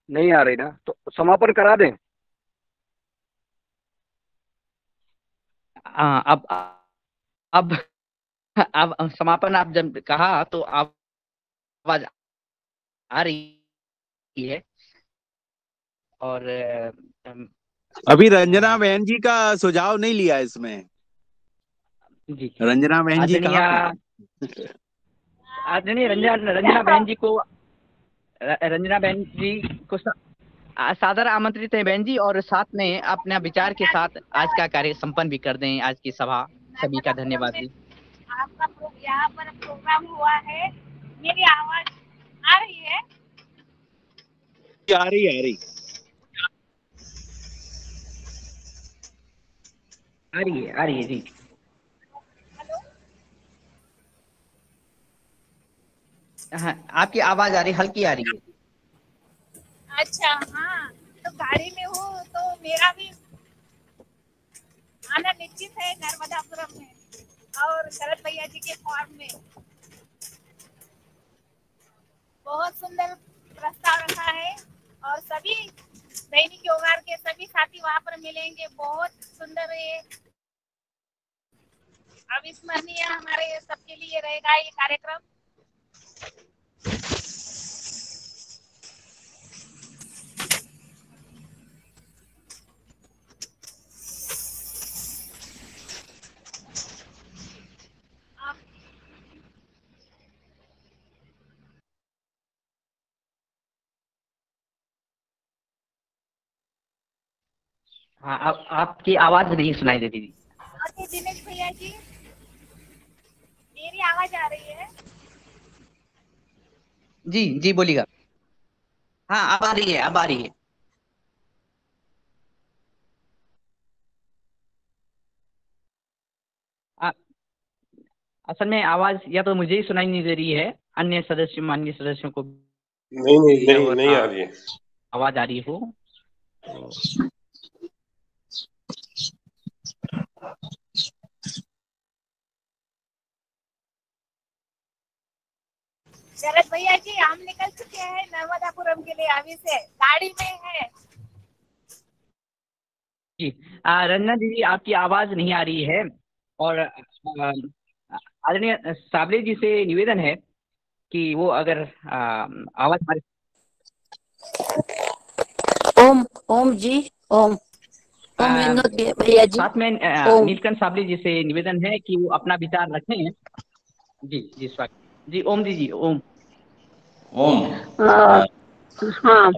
नहीं आ रही ना, तो समापन करा दें। अब समापन आप जब कहा तो आवाज आ रही है। और अभी रंजना बहन जी का सुझाव नहीं लिया इसमें। जी रंजना बहन जी कहाँ पे? आदरणीय रंजना बहन जी को सादर आमंत्रित है बहन जी, और साथ में अपने विचार के साथ आज का कार्य संपन्न भी कर दें, आज की सभा। सभी का धन्यवाद जी। आपका यहाँ पर प्रोग्राम हुआ है, मेरी आवाज आ रही है? आ रही है जी। हाँ, आपकी आवाज आ रही, हल्की आ रही है। अच्छा, हाँ, तो गाड़ी में हूँ तो मेरा भी आना निश्चित है नर्मदापुरम में और शरद भैया जी के फॉर्म में। बहुत सुंदर प्रस्ताव रखा है और सभी दैनिक योगार के सभी साथी वहाँ पर मिलेंगे। बहुत सुंदर है, अविस्मरणीय हमारे सबके लिए रहेगा ये कार्यक्रम। हाँ, आपकी आवाज नहीं सुनाई देती थी। दिनेश भैया जी, मेरी आवाज आ रही है? जी जी बोलिएगा। हाँ, अब आ रही है, अब आ रही है। असल में आवाज या तो मुझे ही सुनाई नहीं दे रही है, अन्य सदस्यों को नहीं आ रही है। आवाज आ रही हो। शरद भैया जी, हम निकल चुके हैं नर्मदापुरम के लिए, अभी से गाड़ी में है। जी रंजना दीदी, आपकी आवाज नहीं आ रही है। और आदरणीय साबले जी से निवेदन है कि वो अगर आवाज हमारे ओम जी ओम। ओम विनोद भैया जी। साथ में ओम। नीलकंठ साबले जी से निवेदन है कि वो अपना विचार रखें। जी जी स्वागत जी। ओम जी ओम। ओम। हाँ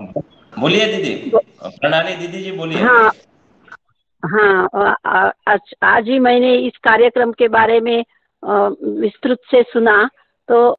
बोलिए दीदी, प्रणाली दीदी जी बोलिए। हाँ हाँ, आज ही मैंने इस कार्यक्रम के बारे में विस्तृत से सुना, तो